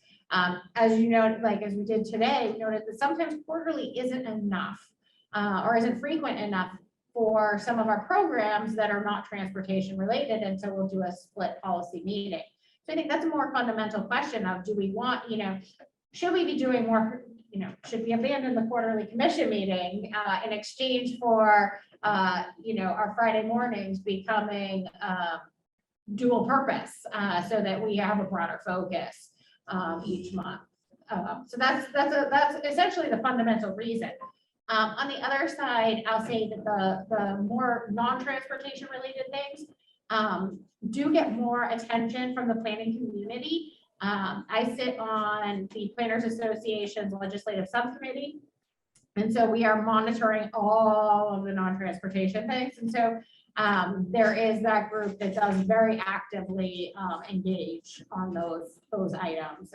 As you know, like as we did today, we noted that sometimes quarterly isn't enough or isn't frequent enough for some of our programs that are not transportation related. And so we'll do a split policy meeting. So I think that's a more fundamental question of, do we want, should we be doing more, should we abandon the quarterly commission meeting in exchange for, our Friday mornings becoming dual purpose so that we have a broader focus each month. So that's essentially the fundamental reason. On the other side, I'll say that the more non-transportation related things do get more attention from the planning community. I sit on the Planners Association's Legislative Subcommittee. And so we are monitoring all of the non-transportation things. And so there is that group that does very actively engage on those items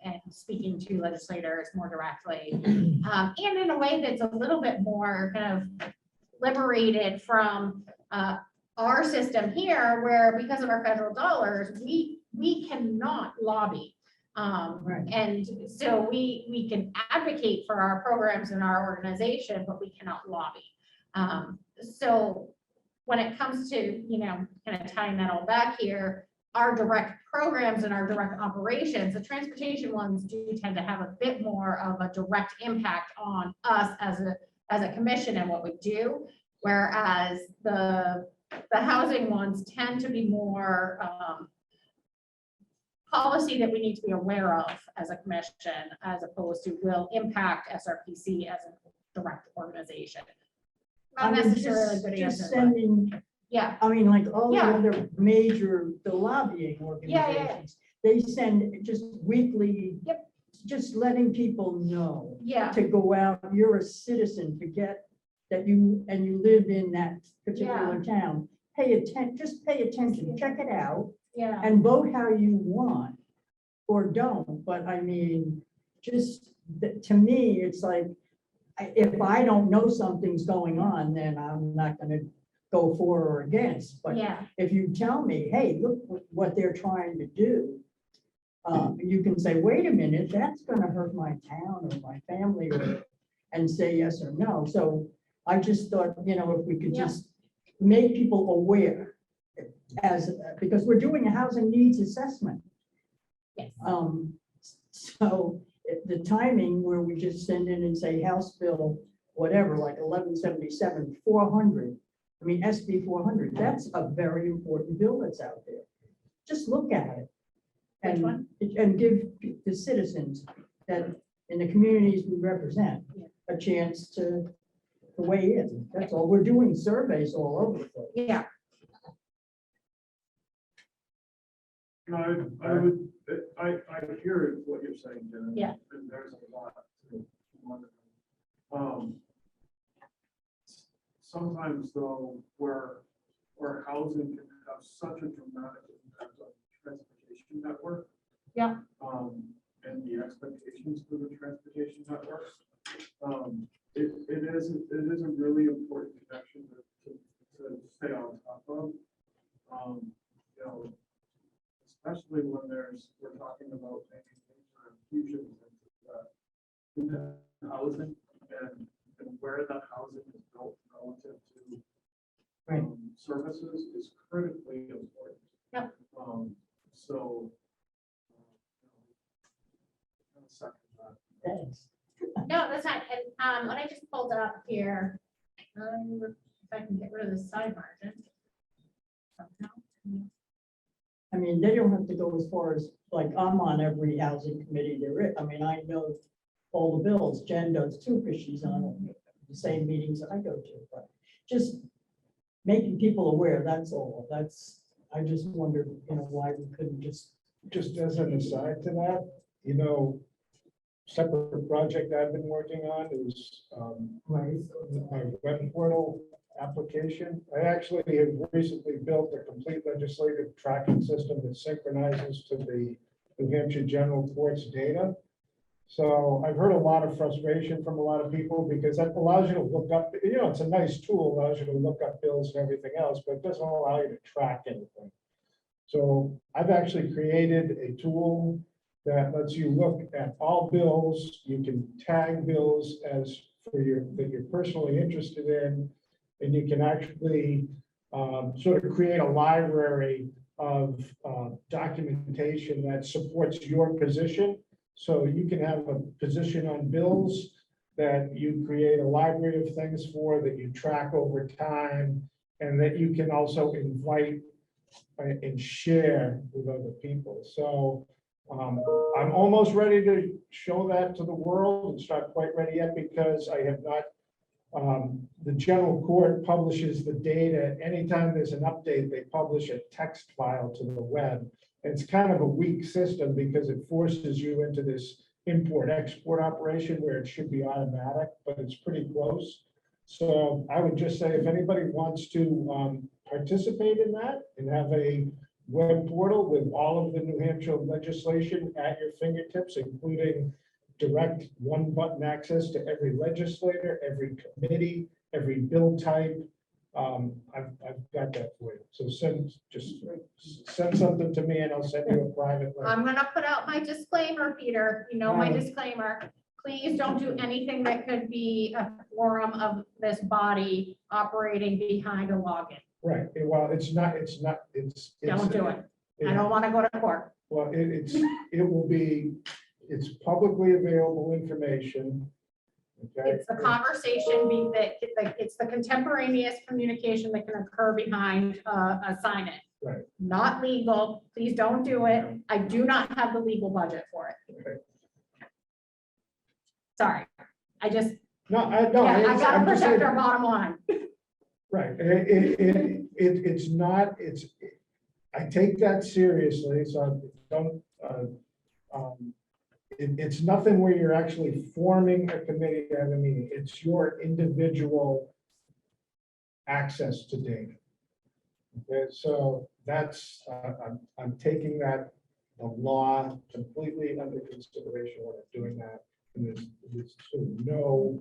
and speaking to legislators more directly. And in a way that's a little bit more kind of liberated from our system here, where because of our federal dollars, we cannot lobby. And so we can advocate for our programs and our organization, but we cannot lobby. So when it comes to, kind of tying that all back here, our direct programs and our direct operations, the transportation ones do tend to have a bit more of a direct impact on us as a commission and what we do. Whereas the housing ones tend to be more policy that we need to be aware of as a commission, as opposed to will impact SRPC as a direct organization. Not necessarily a good just answer, sending, yeah. I mean, like all the other the lobbying organizations, they send just weekly, just letting people know to go out, you're a citizen, forget that you live in that particular town. Just pay attention, check it out. And vote how you want or don't. But I mean, just to me, it's like, if I don't know something's going on, then I'm not going to go for or against. But if you tell me, hey, look what they're trying to do, you can say, wait a minute, that's going to hurt my town or my family, and say yes or no. So I just thought, if we could just make people aware, because we're doing a housing needs assessment. Yes. So the timing where we just send in and say House Bill, whatever, like 1177, 400. I mean, SB 400, that's a very important bill that's out there. Just look at it and give the citizens that in the communities we represent a chance to weigh in. That's all. We're doing surveys all over the place. Yeah. I hear what you're saying, Jen. Yeah. And there's a lot to wonder. Sometimes though, where housing can have such a dramatic impact on the transportation network. Yeah. And the expectations for the transportation network. It is a really important connection to stay on top of. especially when we're talking about making major infusions into housing and where that housing is built relative to services is critically important. Yep. So. Second that. Thanks. No, that's not, and, what I just pulled up here, if I can get rid of the side margin. Somehow. I mean, they don't have to go as far as, like, I'm on every housing committee there is. I mean, I know all the bills. Jen does too, because she's on the same meetings I go to, but just making people aware, that's all. I just wondered, why we couldn't just. Just as an aside to that, separate project I've been working on is Right. my web portal application. I actually have recently built a complete legislative tracking system that synchronizes to the New Hampshire General Court's data. So I've heard a lot of frustration from a lot of people because that allows you to look up, it's a nice tool, allows you to look up bills and everything else, but it doesn't allow you to track anything. So I've actually created a tool that lets you look at all bills. You can tag bills as that you're personally interested in, and you can actually sort of create a library of documentation that supports your position. So you can have a position on bills that you create a library of things for that you track over time, and that you can also invite and share with other people. So I'm almost ready to show that to the world. It's not quite ready yet because I have not, the general court publishes the data. Anytime there's an update, they publish a text file to the web. And it's kind of a weak system because it forces you into this import-export operation where it should be automatic, but it's pretty close. So I would just say if anybody wants to participate in that and have a web portal with all of the New Hampshire legislation at your fingertips, including direct one-button access to every legislator, every committee, every bill type. I've got that for you. So send something to me and I'll send you a private link. I'm gonna put out my disclaimer, Peter, my disclaimer. Please don't do anything that could be a forum of this body operating behind a login. Right. Well, it's Don't do it. I don't want to go to court. Well, it's publicly available information. Okay. It's the conversation it's the contemporaneous communication that can occur behind a sign-in. Right. Not legal. Please don't do it. I do not have the legal budget for it. Okay. Sorry. I got to I'm just protect saying- our bottom line. Right. I take that seriously, so don't, it's nothing where you're actually forming a committee to have a meeting. It's your individual access to data. Okay, so that's, I'm taking the law completely under consideration when I'm doing that. And there's sort of no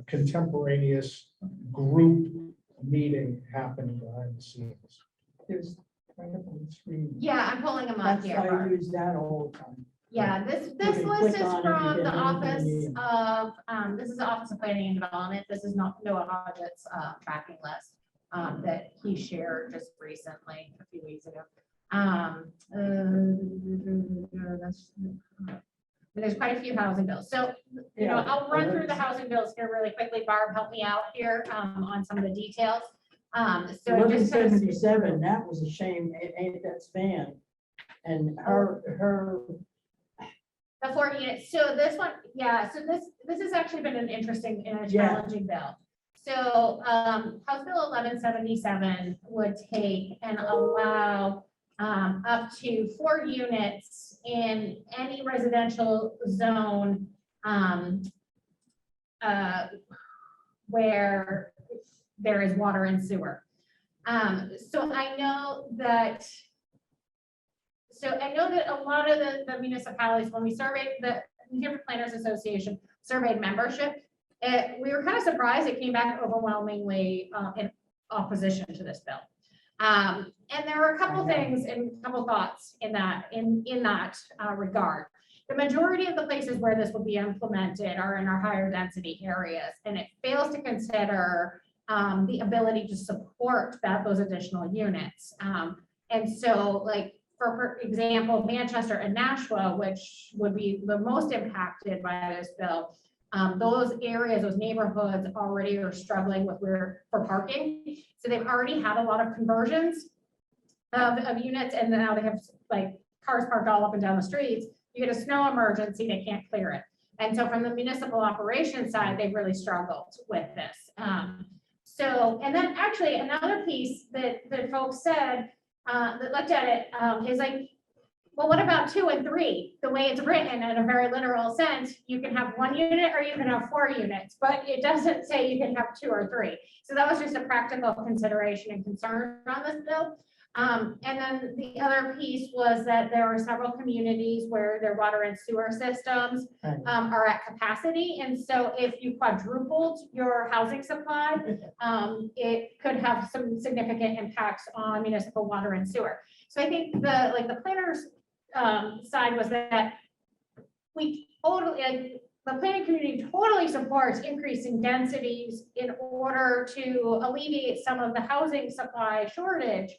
contemporaneous group meeting happening behind the scenes. There's right up on the screen. Yeah, I'm pulling them up I here. use that all the time. Yeah, this can list click is on it, from you the get Office anything of, this is the Office of Planning and Development. This is not Noah Hodgett's tracking list that he shared just recently, a few weeks ago. There's quite a few housing bills. So, I'll run through the housing bills here really quickly. Barb, help me out here on some of the details. So just kind of 1177, that was a shame. Ain't that Span? And her. the 4 units. So this one, so this has actually been an interesting and a challenging bill. So House Bill 1177 would take and allow up to 4 units in any residential zone where there is water and sewer. So I know that a lot of the municipalities, when we surveyed the New Hampshire Planners Association surveyed membership, we were kind of surprised it came back overwhelmingly in opposition to this bill. And there are a couple things and a couple thoughts in that regard. The majority of the places where this will be implemented are in our higher density areas, and it fails to consider the ability to support those additional units. And so, like, for example, Manchester and Nashua, which would be the most impacted by this bill, those areas, those neighborhoods already are struggling for parking. So they've already had a lot of conversions of units, and now they have like cars parked all up and down the streets. You get a snow emergency, they can't clear it. And so from the municipal operations side, they've really struggled with this. And then actually another piece that folks said, that looked at it, is like, well, what about 2 and 3? The way it's written in a very literal sense, you can have 1 unit or you can have 4 units, but it doesn't say you can have 2 or 3. So that was just a practical consideration and concern on this bill. And then the other piece was that there are several communities where their water and sewer systems are at capacity. And so if you quadrupled your housing supply, it could have some significant impacts on municipal water and sewer. So I think the planners side was that we totally, the planning community totally supports increasing densities in order to alleviate some of the housing supply shortage.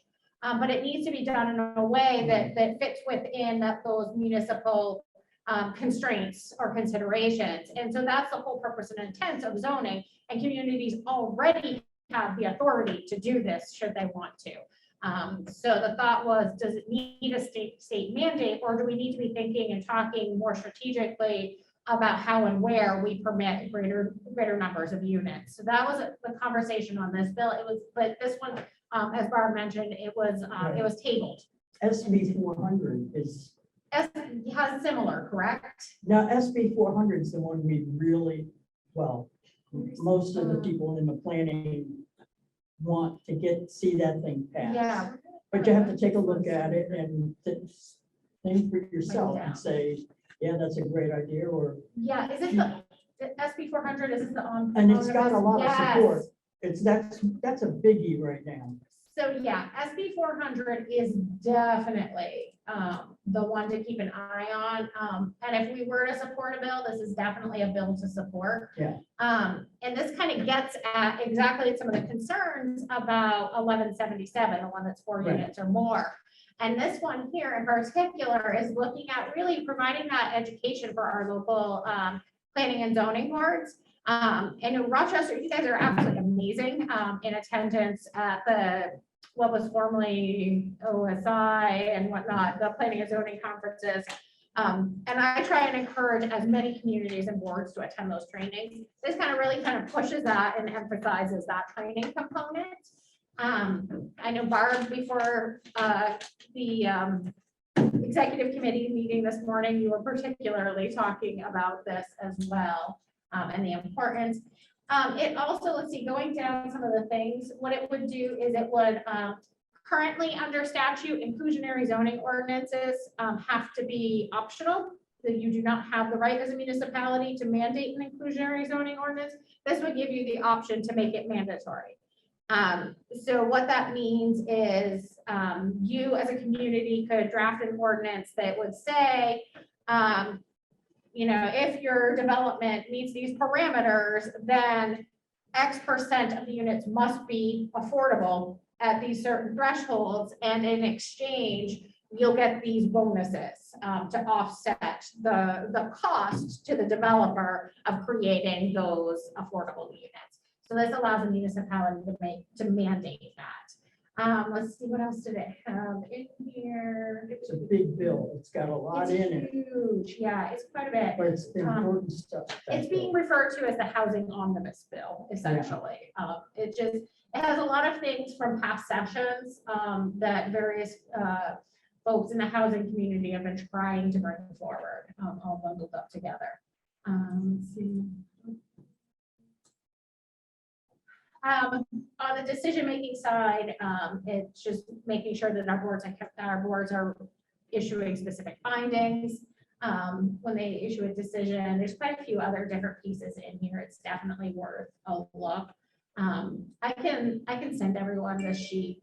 But it needs to be done in a way that fits within those municipal constraints or considerations. And so that's the whole purpose and intent of zoning, and communities already have the authority to do this should they want to. So the thought was, does it need a state mandate, or do we need to be thinking and talking more strategically about how and where we permit greater numbers of units? So that was the conversation on this bill. But this one, as Barb mentioned, it was tabled. SB 400 has similar, correct? Now, SB 400 is the one we really, most of the people in the planning want to see that thing passed. Yeah. But you have to take a look at it and think for yourself and say, yeah, that's a great idea, or. Yeah, is it the SB 400, is it the on? And it's got a lot of support. That's a biggie right now. So yeah, SB 400 is definitely the one to keep an eye on. And if we were to support a bill, this is definitely a bill to support. Yeah. And this kind of gets at exactly some of the concerns about 1177, the one that's 4 units or more. And this one here in particular is looking at really providing that education for our local planning and zoning boards. And in Rochester, you guys are absolutely amazing in attendance at what was formerly OSI and whatnot, the planning and zoning conferences. And I try and encourage as many communities and boards to attend those trainings. This really pushes that and emphasizes that training component. I know Barb, before the executive committee meeting this morning, you were particularly talking about this as well, and the importance. It also, let's see, going down some of the things, what it would do is it would currently under statute, inclusionary zoning ordinances have to be optional. That you do not have the right as a municipality to mandate an inclusionary zoning ordinance. This would give you the option to make it mandatory. So what that means is you as a community could draft an ordinance that would say, if your development meets these parameters, then X% of the units must be affordable at these certain thresholds. And in exchange, you'll get these bonuses to offset the cost to the developer of creating those affordable units. So this allows a municipality to mandate that. Let's see, what else did it have in here? It's a big bill. It's got a lot in it. Huge, yeah, it's quite a bit. But it's the important stuff. It's being referred to as the housing omnibus bill, essentially. It has a lot of things from past sessions that various folks in the housing community have been trying to bring forward, all bundled up together. Let's see. On the decision-making side, it's just making sure that our boards are issuing specific findings when they issue a decision. There's quite a few other different pieces in here. It's definitely worth a look. I can send everyone this sheet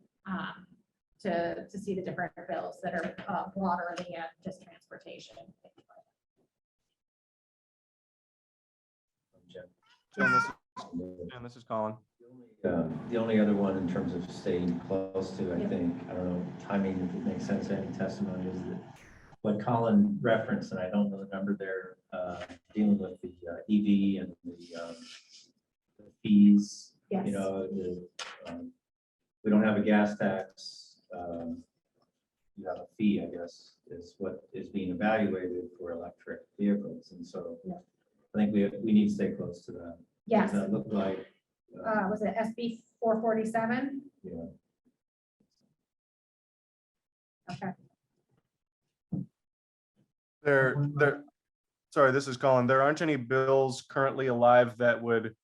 to see the different bills that are broader than just transportation. And this is Colin. The only other one in terms of staying close to, I think, I don't know, timing, if it makes sense, any testimony is that what Colin referenced, and I don't know the number there, dealing with the EV and the fees. Yes. You know, we don't have a gas tax. You have a fee, I guess, is what is being evaluated for electric vehicles. And so I think we need to stay close to that. Yes. Does that look like? Was it SB 447? Yeah. Okay. Sorry, this is Colin. There aren't any bills currently alive that would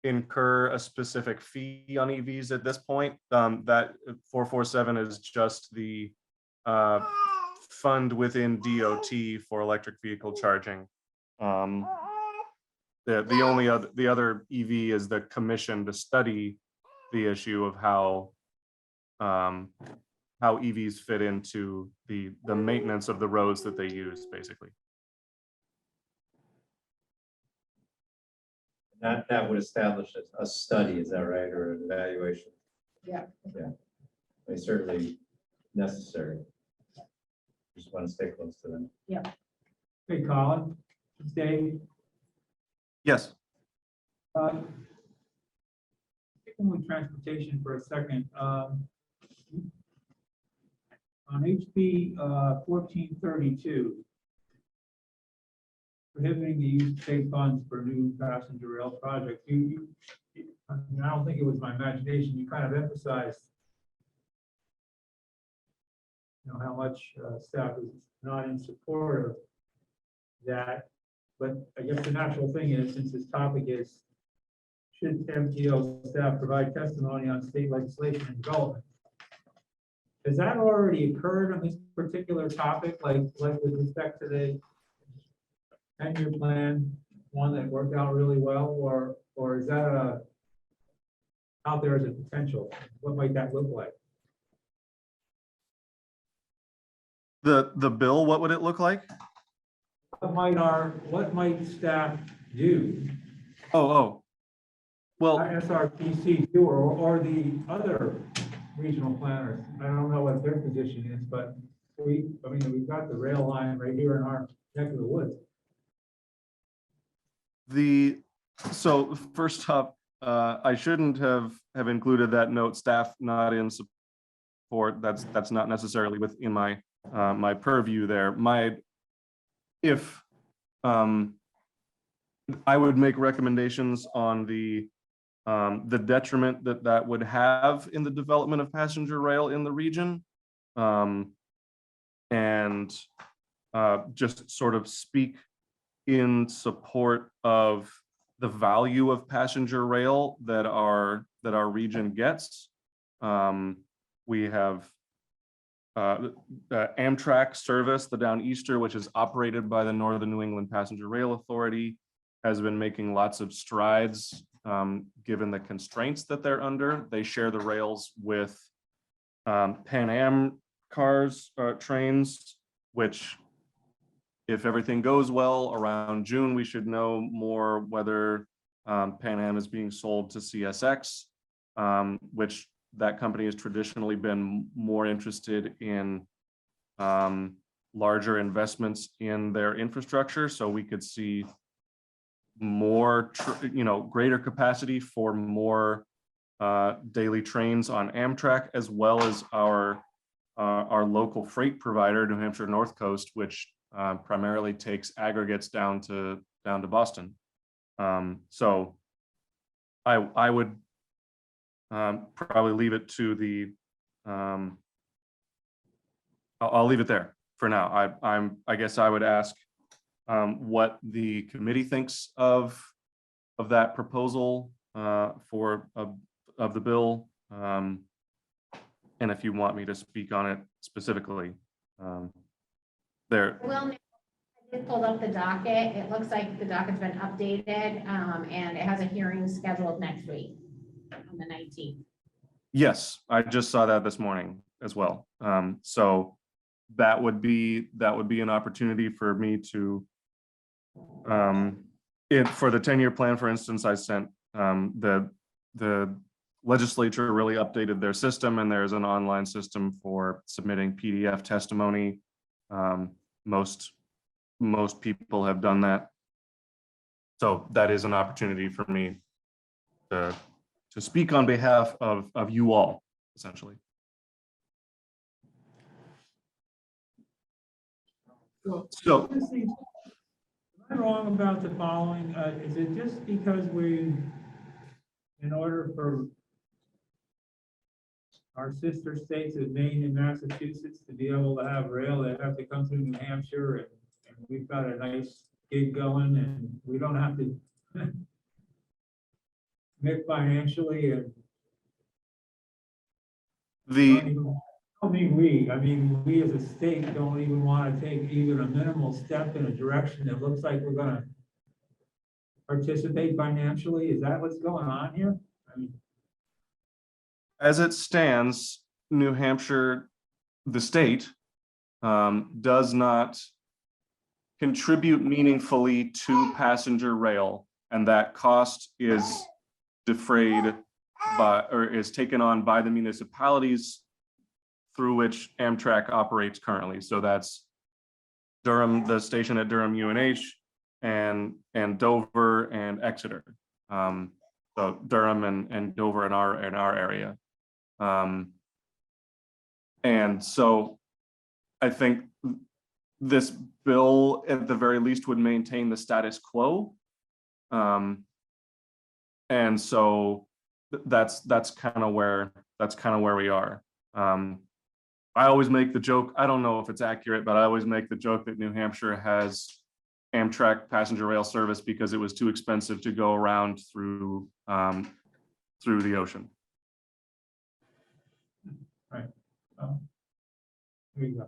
incur a specific fee on EVs at this point. That 447 is just the fund within DOT for electric vehicle charging. The other EV is the commission to study the issue of how EVs fit into the maintenance of the roads that they use, basically. That would establish a study, is that right, or an evaluation? Yeah. Yeah, they certainly necessary. Just want to stay close to them. Yeah. Hey, Colin, it's Dave. Yes. Sticking with transportation for a second, on HB 1432, prohibiting the use of state funds for new passenger rail projects. I mean, I don't think it was my imagination. You kind of emphasized, you know, how much staff is not in support of that. But I guess the natural thing is, since this topic is, should MTO staff provide testimony on state legislation and development? Has that already occurred on this particular topic, like with respect to the 10-year plan, one that worked out really well, or is that out there as a potential? What might that look like? The bill, what would it look like? What might staff do? Well, SRPC do, or the other regional planners. I don't know what their position is, but we've got the rail line right here in our neck of the woods. So first up, I shouldn't have included that note, staff not in support. That's not necessarily within my my purview there. I would make recommendations on the detriment that would have in the development of passenger rail in the region, and just sort of speak in support of the value of passenger rail that our region gets. We have Amtrak service, the Downeaster, which is operated by the Northern New England Passenger Rail Authority, has been making lots of strides given the constraints that they're under. They share the rails with Pan Am trains, which, if everything goes well, around June, we should know more whether Pan Am is being sold to CSX, which that company has traditionally been more interested in larger investments in their infrastructure. So we could see more, greater capacity for more daily trains on Amtrak, as well as our local freight provider, New Hampshire North Coast, which primarily takes aggregates down to Boston. So I would probably leave it to the. I'll leave it there for now. I guess I would ask what the committee thinks of that proposal of the bill, and if you want me to speak on it specifically. There. Well, I just pulled up the docket. It looks like the docket's been updated, and it has a hearing scheduled next week on the 19th. Yes, I just saw that this morning as well. So that would be an opportunity for me to, for the 10-year plan, for instance, I sent the legislature really updated their system, and there's an online system for submitting PDF testimony. Most people have done that. So that is an opportunity for me to speak on behalf of you all, essentially. So am I wrong about the following? Is it just because in order for our sister states of Maine and Massachusetts to be able to have rail, they have to come through New Hampshire, and we've got a nice gig going, and we don't have to commit financially, and I mean, we as a state don't even want to take even a minimal step in a direction that looks like we're gonna participate financially. Is that what's going on here? I mean, as it stands, New Hampshire, the state, does not contribute meaningfully to passenger rail, and that cost is defrayed by, or is taken on by, the municipalities through which Amtrak operates currently. So that's Durham, the station at Durham UNH, and Dover and Exeter. So Durham and Dover in our area. And so I think this bill at the very least would maintain the status quo. And so that's kind of where we are. I always make the joke, I don't know if it's accurate, but I always make the joke that New Hampshire has Amtrak passenger rail service because it was too expensive to go around through the ocean. right. Here you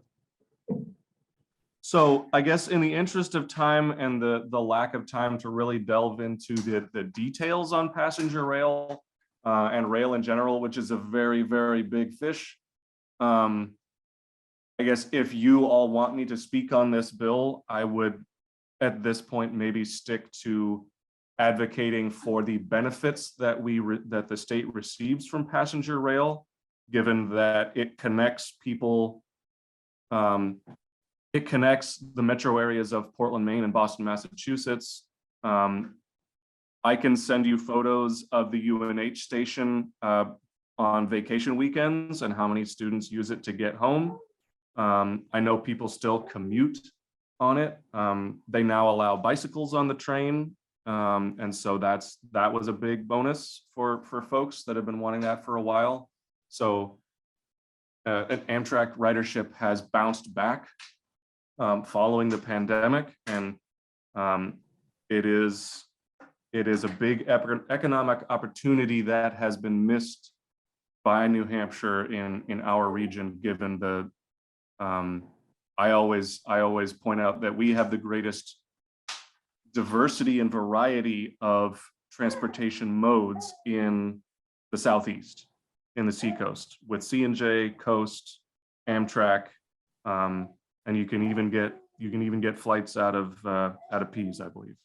go. So I guess in the interest of time and the lack of time to really delve into the details on passenger rail and rail in general, which is a very, very big fish. I guess if you all want me to speak on this bill, I would at this point maybe stick to advocating for the benefits that that the state receives from passenger rail, given that it connects people. It connects the metro areas of Portland, Maine and Boston, Massachusetts. I can send you photos of the UNH station on vacation weekends and how many students use it to get home. I know people still commute on it. They now allow bicycles on the train. And so that was a big bonus for folks that have been wanting that for a while. So Amtrak ridership has bounced back following the pandemic, and it is a big economic opportunity that has been missed by New Hampshire in our region, given the I always point out that we have the greatest diversity and variety of transportation modes in the Southeast, in the Seacoast, with C&J, Coast, Amtrak, and you can even get flights out of Pease, I believe.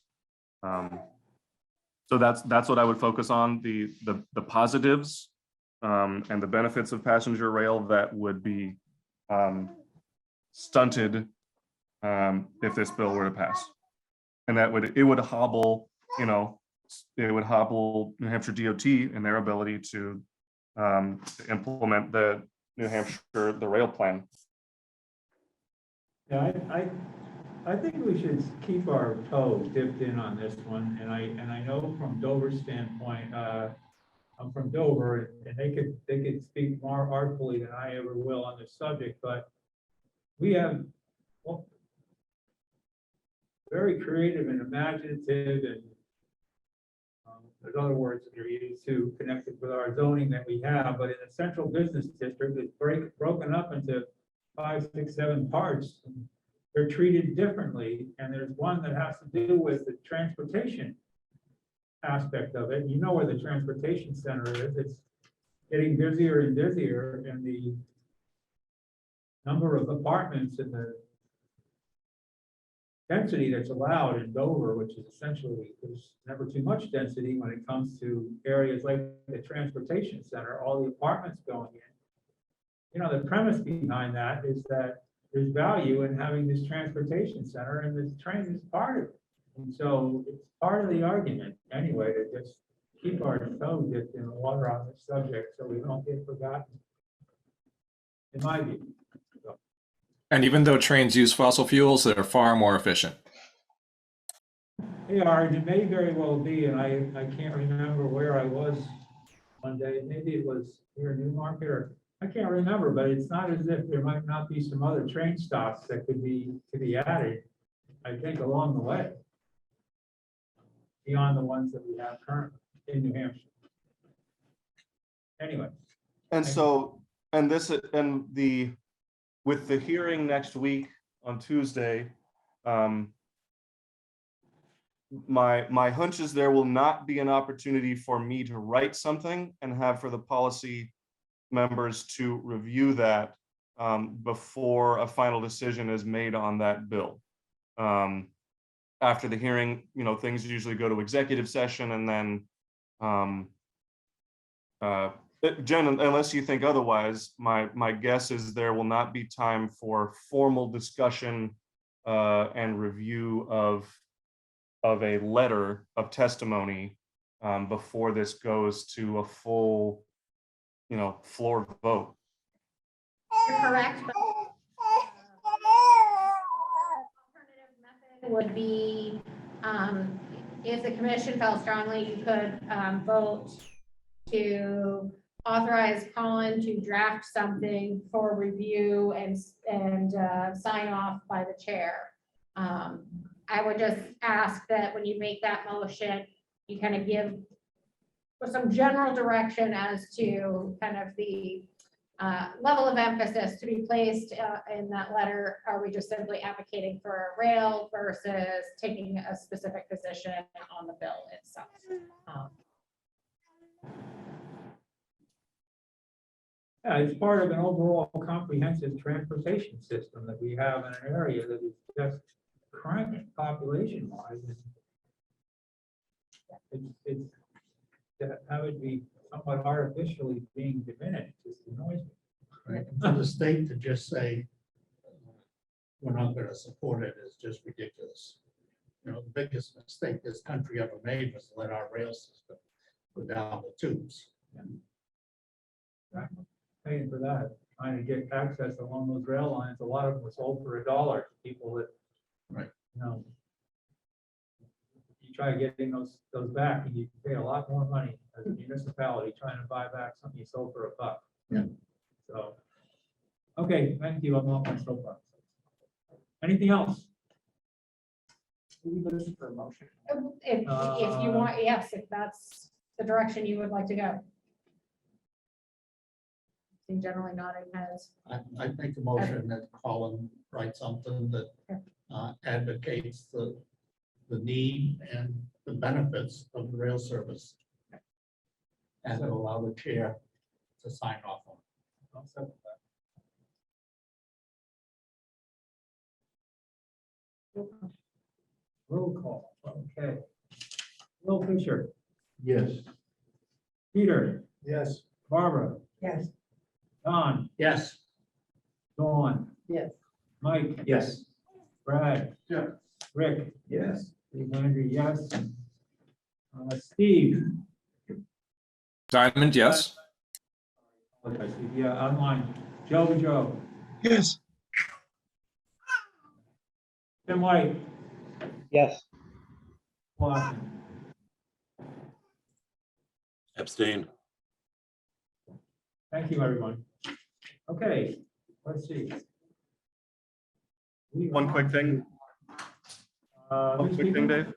So that's what I would focus on, the positives and the benefits of passenger rail that would be stunted if this bill were to pass, and it would hobble New Hampshire DOT in their ability to implement the the rail plan. Yeah, I think we should keep our toe dipped in on this one, and I know from Dover's standpoint, I'm from Dover, and they could speak more artfully than I ever will on this subject, but we have very creative and imaginative, and there's other words that are used to connect it with our zoning that we have, but in the central business district, it's broken up into 5, 6, 7 parts. They're treated differently, and there's one that has to do with the transportation aspect of it. You know where the transportation center is. It's getting busier and busier, and the number of apartments and the density that's allowed in Dover, which is essentially, there's never too much density when it comes to areas like the transportation center, all the apartments going in. You know, the premise behind that is that there's value in having this transportation center, and this train is part of it. And so it's part of the argument anyway, to just keep our toe dipped in the water on this subject so we don't get forgotten, in my view. And even though trains use fossil fuels, they're far more efficient. They are, and it may very well be, and I can't remember where I was one day, maybe it was here in Newmarket, or I can't remember, but it's not as if there might not be some other train stops that could be added, I think, along the way, beyond the ones that we have currently in New Hampshire. Anyway. And so, and this, and the, with the hearing next week on Tuesday, my hunch is there will not be an opportunity for me to write something and have for the policy members to review that before a final decision is made on that bill. After the hearing, you know, things usually go to executive session, and then Jen, unless you think otherwise, my guess is there will not be time for formal discussion and review of a letter of testimony before this goes to a full, you know, floor vote. You're correct, but alternative method would be, if the commission felt strongly, you could vote to authorize Colin to draft something for review and sign off by the chair. I would just ask that when you make that motion, you kind of give some general direction as to kind of the level of emphasis to be placed in that letter. Are we just simply advocating for a rail versus taking a specific position on the bill itself? Yeah, it's part of an overall comprehensive transportation system that we have in an area that is just cranking population-wise. It's that would be somewhat artificially being diminished. Just annoys me. Right. For the state to just say, we're not going to support it is just ridiculous. You know, the biggest mistake this country ever made was to let our rail system go down the tubes. Exactly. Paying for that, trying to get access along those rail lines. A lot of them were sold for $1 to people that, right, you know, you try getting those back, and you pay a lot more money as a municipality trying to buy back something you sold for $1. Yeah. So, okay, thank you. I'm off my soapbox. Anything else? We listen for a motion. If you want, yes, if that's the direction you would like to go. Generally nodding heads. I make a motion that Colin write something that advocates the need and the benefits of the rail service, and to allow the chair to sign off on it. I'll second that. Roll call. Okay. Will Fisher. Yes. Peter. Yes. Barbara. Yes. Don. Yes. Dawn. Yes. Mike. Yes. Brad. Yeah. Rick. Yes. Steve Landry, yes. Steve. Diamond, yes. Okay, Steve, yeah, online. Joe. Yes. Tim White. Yes. Watson. Abstain. Thank you, everyone. Okay, let's see. One quick thing. One quick thing, Dave.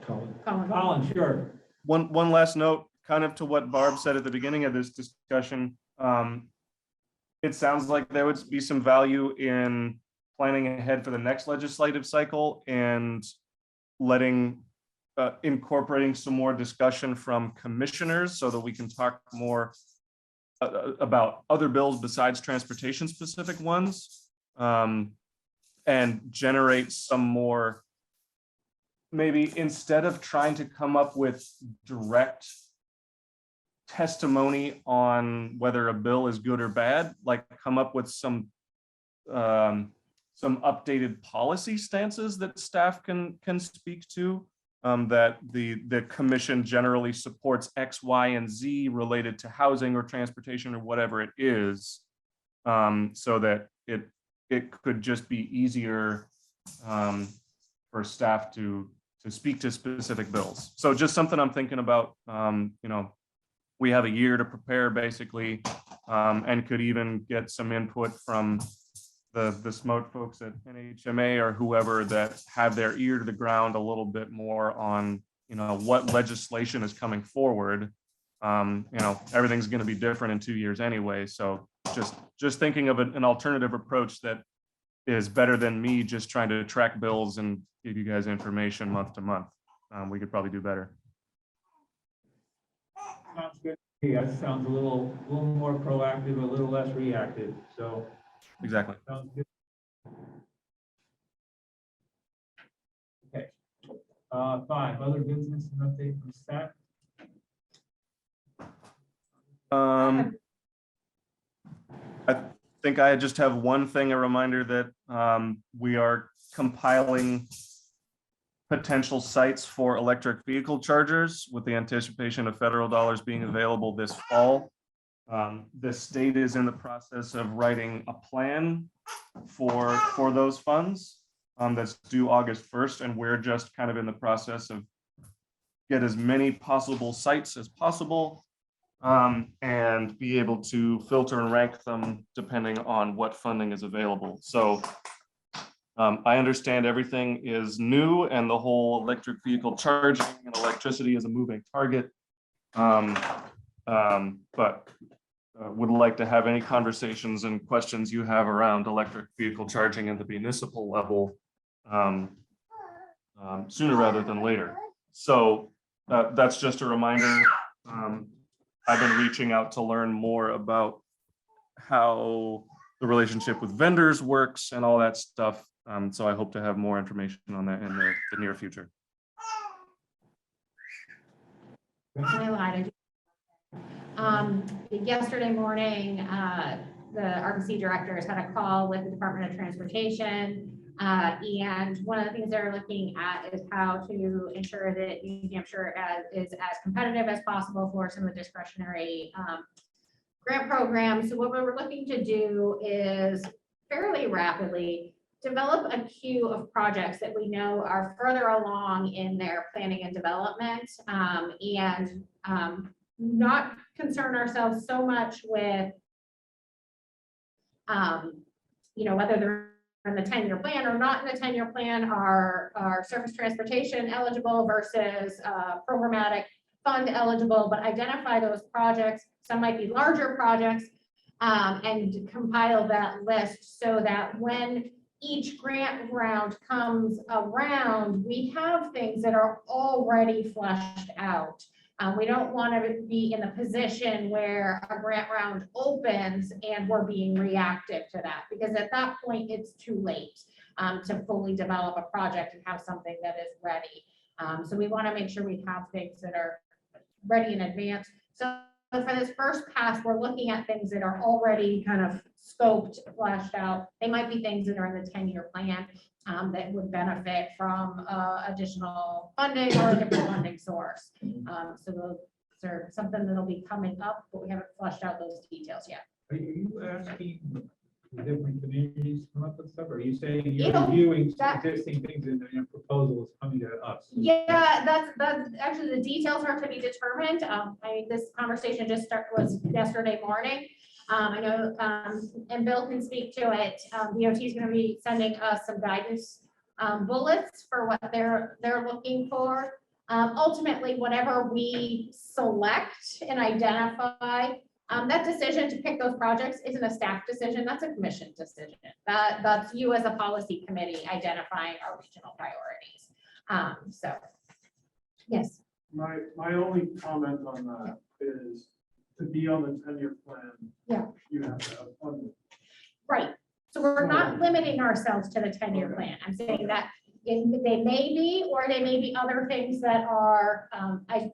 Colin, sure. One last note, kind of to what Barb said at the beginning of this discussion. It sounds like there would be some value in planning ahead for the next legislative cycle and letting incorporating some more discussion from commissioners so that we can talk more about other bills besides transportation specific ones, and generate some more, maybe instead of trying to come up with direct testimony on whether a bill is good or bad, like come up with some updated policy stances that staff can speak to, that the commission generally supports X, Y, and Z related to housing or transportation or whatever it is, so that it could just be easier for staff to speak to specific bills. So just something I'm thinking about. We have a year to prepare basically, and could even get some input from the SMOTE folks at NHMA or whoever that have their ear to the ground a little bit more on, what legislation is coming forward. Everything's going to be different in 2 years anyway. So just thinking of an alternative approach that is better than me just trying to track bills and give you guys information month to month. We could probably do better. Sounds good. Yeah, that sounds a little more proactive, a little less reactive. So exactly. Sounds good. Okay. 5, other business and update from staff. I think I just have one thing, a reminder that we are compiling potential sites for electric vehicle chargers with the anticipation of federal dollars being available this fall. The state is in the process of writing a plan for those funds that's due August 1st, and we're just kind of in the process of get as many possible sites as possible, and be able to filter and rank them depending on what funding is available. So I understand everything is new and the whole electric vehicle charging and electricity is a moving target. But would like to have any conversations and questions you have around electric vehicle charging at the municipal level sooner rather than later. So that's just a reminder. I've been reaching out to learn more about how the relationship with vendors works and all that stuff. So I hope to have more information on that in the near future. Yesterday morning, the RPC directors had a call with the Department of Transportation. And one of the things they're looking at is how to ensure that New Hampshire is as competitive as possible for some of the discretionary grant programs. So what we're looking to do is fairly rapidly develop a queue of projects that we know are further along in their planning and development, and not concern ourselves so much with, whether they're in the 10-year plan or not in the 10-year plan, are surface transportation eligible versus programmatic fund eligible, but identify those projects. Some might be larger projects, and compile that list so that when each grant round comes around, we have things that are already fleshed out. We don't want to be in a position where a grant round opens and we're being reactive to that, because at that point it's too late to fully develop a project and have something that is ready. So we want to make sure we have things that are ready in advance. So for this first pass, we're looking at things that are already kind of scoped, fleshed out. They might be things that are in the 10-year plan that would benefit from additional funding or a different funding source. So those are something that'll be coming up, but we haven't fleshed out those details yet. Are you asking the different communities to come up with stuff, or are you saying you're reviewing existing things and your proposals coming to us? Yeah, that's actually, the details are to be determined. This conversation was yesterday morning. I know, and Bill can speak to it. DOT is going to be sending us some guidance bullets for what they're looking for. Ultimately, whatever we select and identify, that decision to pick those projects isn't a staff decision. That's a commission decision. That's you as a policy committee identifying our regional priorities. So Yes. My only comment on that is to be on the 10-year plan. Yeah. You have to have funding. Right. So we're not limiting ourselves to the 10-year plan. I'm saying that they may be, or they may be other things that are I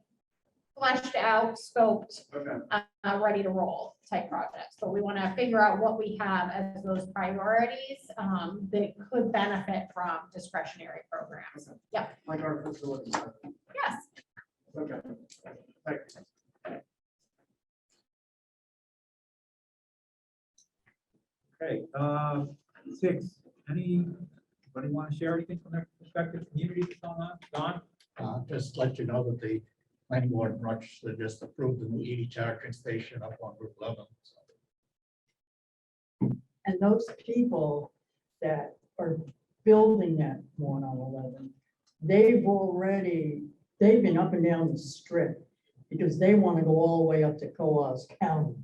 fleshed out, scoped, ready to roll type projects. But we want to figure out what we have as those priorities that could benefit from discretionary programs. Okay. Yep. Like our facilities. Yes. Okay. Thanks. Okay, 6, anybody want to share anything from their perspective, community that's going on? Don? Just let you know that the planning board rush that just approved the new EV charging station up on Route 11. And those people that are building that one on 11, they've been up and down the strip because they want to go all the way up to Coos County.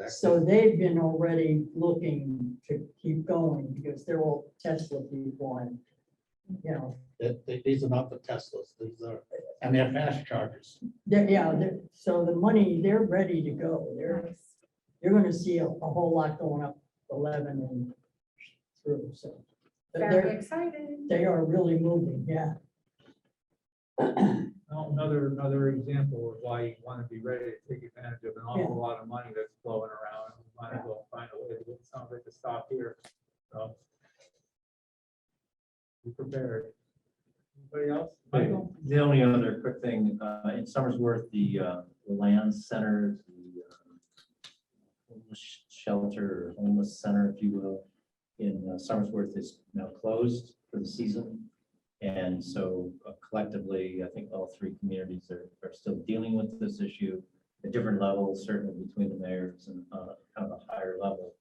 So they've been already looking to keep going because they're all Tesla people and, you know. These are not the Teslas, these are, and they're fast chargers. So the money, they're ready to go. You're going to see a whole lot going up 11 and through, so. Very excited. They are really moving, yeah. Well, another example of why you want to be ready to take advantage of an awful lot of money that's flowing around. We might as well find a way to get some of it to stop here. So be prepared. Anybody else? Michael? The only other quick thing, in Somersworth, the land center, the homeless shelter, or homeless center, if you will, in Somersworth is now closed for the season. And so collectively, I think all 3 communities are still dealing with this issue at different levels, certainly between the mayors and kind of a higher level.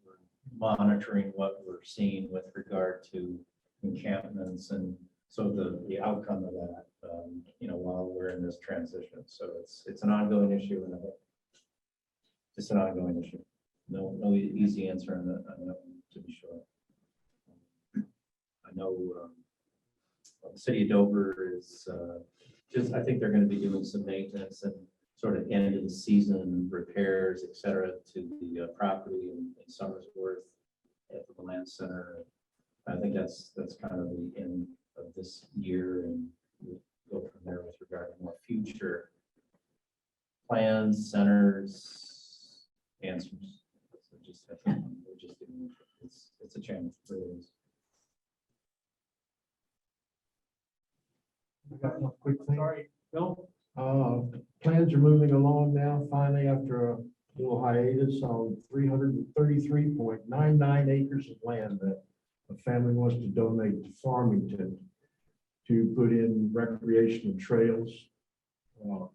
We're monitoring what we're seeing with regard to encampments, and so the outcome of that, while we're in this transition. So it's an ongoing issue, and it's an ongoing issue. No easy answer on that, to be sure. I know the city of Dover is I think they're going to be doing some maintenance and sort of end of the season repairs, et cetera, to the property in Somersworth at the land center. I think that's kind of the end of this year, and we'll go from there with regard to more future plans, centers, answers. So just, I think we're just doing, it's a challenge for us. I got one quick thing. Sorry, Bill? Plans are moving along now, finally, after a little hiatus on 333.99 acres of land that a family wants to donate to Farmington to put in recreational trails. For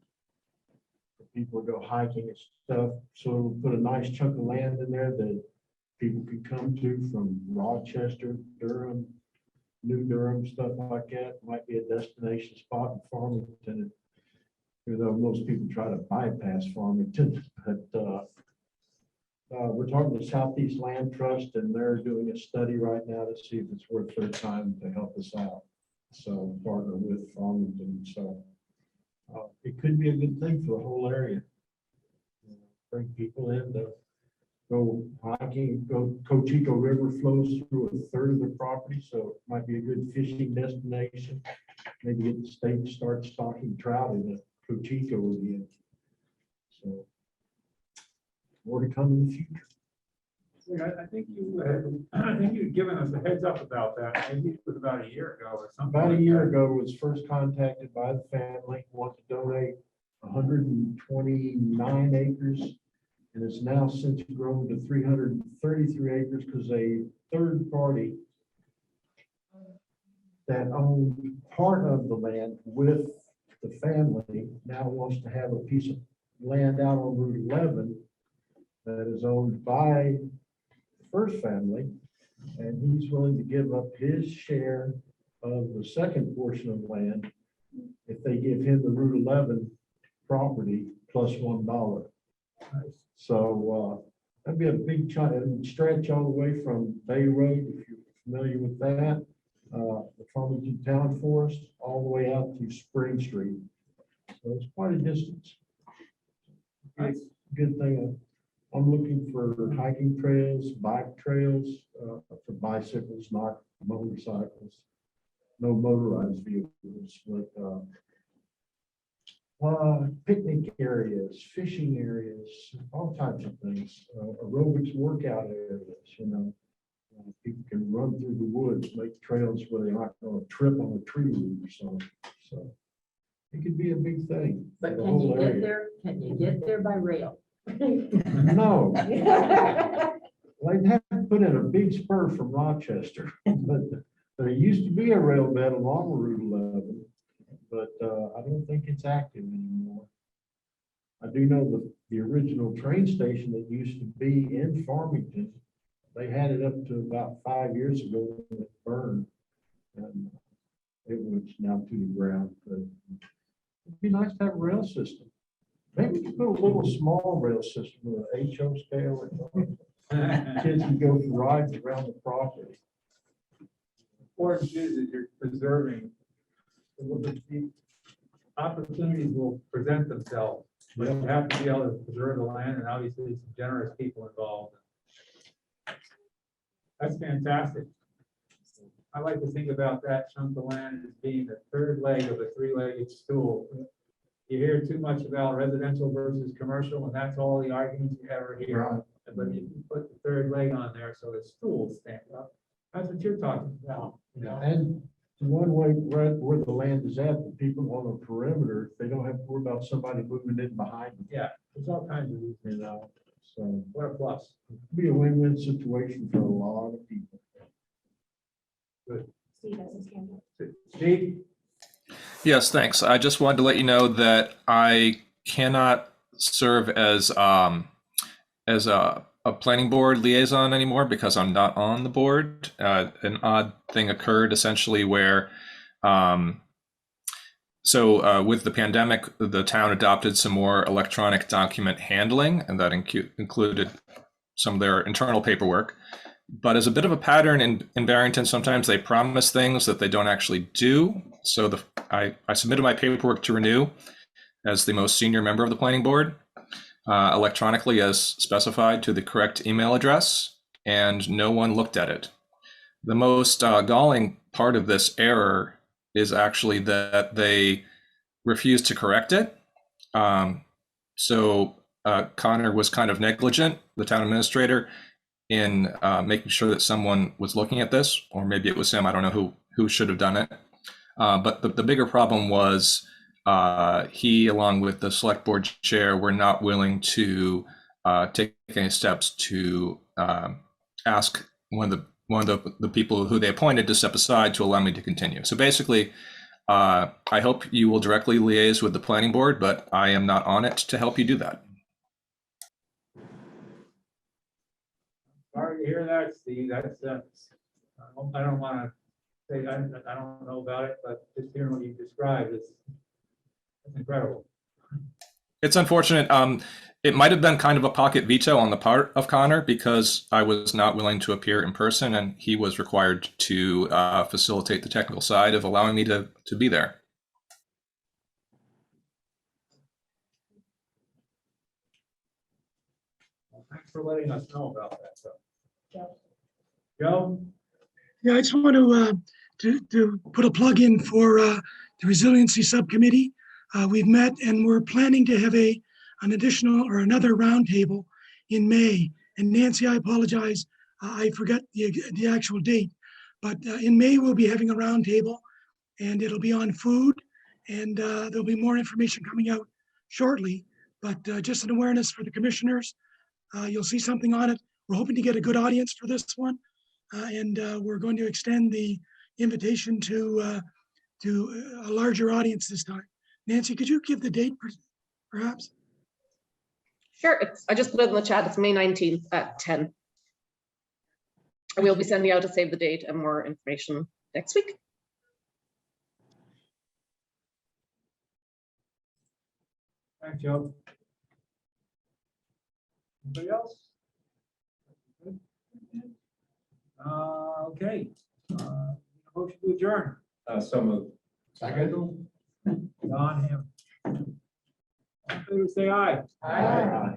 people to go hiking and stuff. So we'll put a nice chunk of land in there that people can come to from Rochester, Durham, New Durham, stuff like that. Might be a destination spot in Farmington, even though most people try to bypass Farmington. But we're talking to Southeast Land Trust, and they're doing a study right now to see if it's worth their time to help us out. So partner with Farmington. So it could be a good thing for the whole area. Bring people in to go hiking. Cochico River flows through a third of their property, so it might be a good fishing destination. Maybe get the state to start stocking trout in the Cochico again. So more to come in the future. I think you'd given us a heads up about that. Maybe it was about a year ago or something. About a year ago, was first contacted by the family, want to donate 129 acres. And it's now since grown to 333 acres because a third party that owned part of the land with the family now wants to have a piece of land out on Route 11 that is owned by the first family, and he's willing to give up his share of the second portion of land if they give him the Route 11 property plus $1. So that'd be a big chunk, stretch all the way from Bay Road, if you're familiar with that, the Farmington Town Forest, all the way out to Spring Street. So it's quite a distance. It's a good thing. I'm looking for hiking trails, bike trails, for bicycles, not motorcycles. No motorized vehicles, but picnic areas, fishing areas, all types of things, aerobics workout areas, you know. People can run through the woods, make trails where they're not going to trip on a tree root or something. So it could be a big thing. But for the can you whole get area. there? Can you get there by rail? No. They'd have to put in a big spur from Rochester, but there used to be a rail bed along Route 11, but I don't think it's active anymore. I do know the original train station that used to be in Farmington, they had it up to about 5 years ago when it burned, and it was now to the ground. But it'd be nice to have a rail system. Maybe we could put a little small rail system with an HO scale or something. Kids can go for rides around the property. Important is that you're preserving, the opportunities will present themselves, but you have to be able to preserve the land, and obviously some generous people involved. That's fantastic. I like to think about that chunk of land as being the third leg of a three-legged stool. You hear too much about residential versus commercial, and that's all the arguments you ever hear. Right. But if you put the third leg on there so the stool stand up, that's what you're talking about. You know? And one way, right where the land is at, the people on the perimeter, they don't have to worry about somebody moving in behind them. Yeah, there's all kinds of reasons. You know, so What a plus. it'd be a win-win situation for a lot of people. Steve has his hand up. Steve? Yes, thanks. I just wanted to let you know that I cannot serve as a planning board liaison anymore because I'm not on the board. An odd thing occurred essentially where, with the pandemic, the town adopted some more electronic document handling, and that included some of their internal paperwork. But as a bit of a pattern in Barrington, sometimes they promise things that they don't actually do. So I submitted my paperwork to renew as the most senior member of the planning board, electronically as specified to the correct email address, and no one looked at it. The most galling part of this error is actually that they refused to correct it. Connor was kind of negligent, the town administrator, in making sure that someone was looking at this, or maybe it was him. I don't know who should have done it. But the bigger problem was he, along with the select board chair, were not willing to take any steps to ask one of the people who they appointed to step aside to allow me to continue. So basically, I hope you will directly liaise with the planning board, but I am not on it to help you do that. Sorry to hear that, Steve. That's, I don't want to say, I don't know about it, but just hearing what you described, it's incredible. It's unfortunate. It might have been kind of a pocket veto on the part of Connor because I was not willing to appear in person, and he was required to facilitate the technical side of allowing me to be there. Well, thanks for letting us know about that. So. Joe? Yeah, I just want to put a plug in for the Resiliency Subcommittee. We've met and we're planning to have an additional or another roundtable in May. And Nancy, I apologize, I forgot the actual date, but in May we'll be having a roundtable, and it'll be on food, and there'll be more information coming out shortly. But just an awareness for the commissioners. You'll see something on it. We're hoping to get a good audience for this one, and we're going to extend the invitation to a larger audience this time. Nancy, could you give the date, perhaps? Sure, I just put it in the chat. It's May 19th at 10. And we'll be sending out a save the date and more information next week. Thanks, Joe. Anybody else? Okay. Motion to adjourn? So moved. Second. Don Ham. All in favor, say aye. Aye.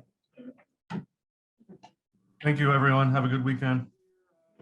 Thank you, everyone. Have a good weekend.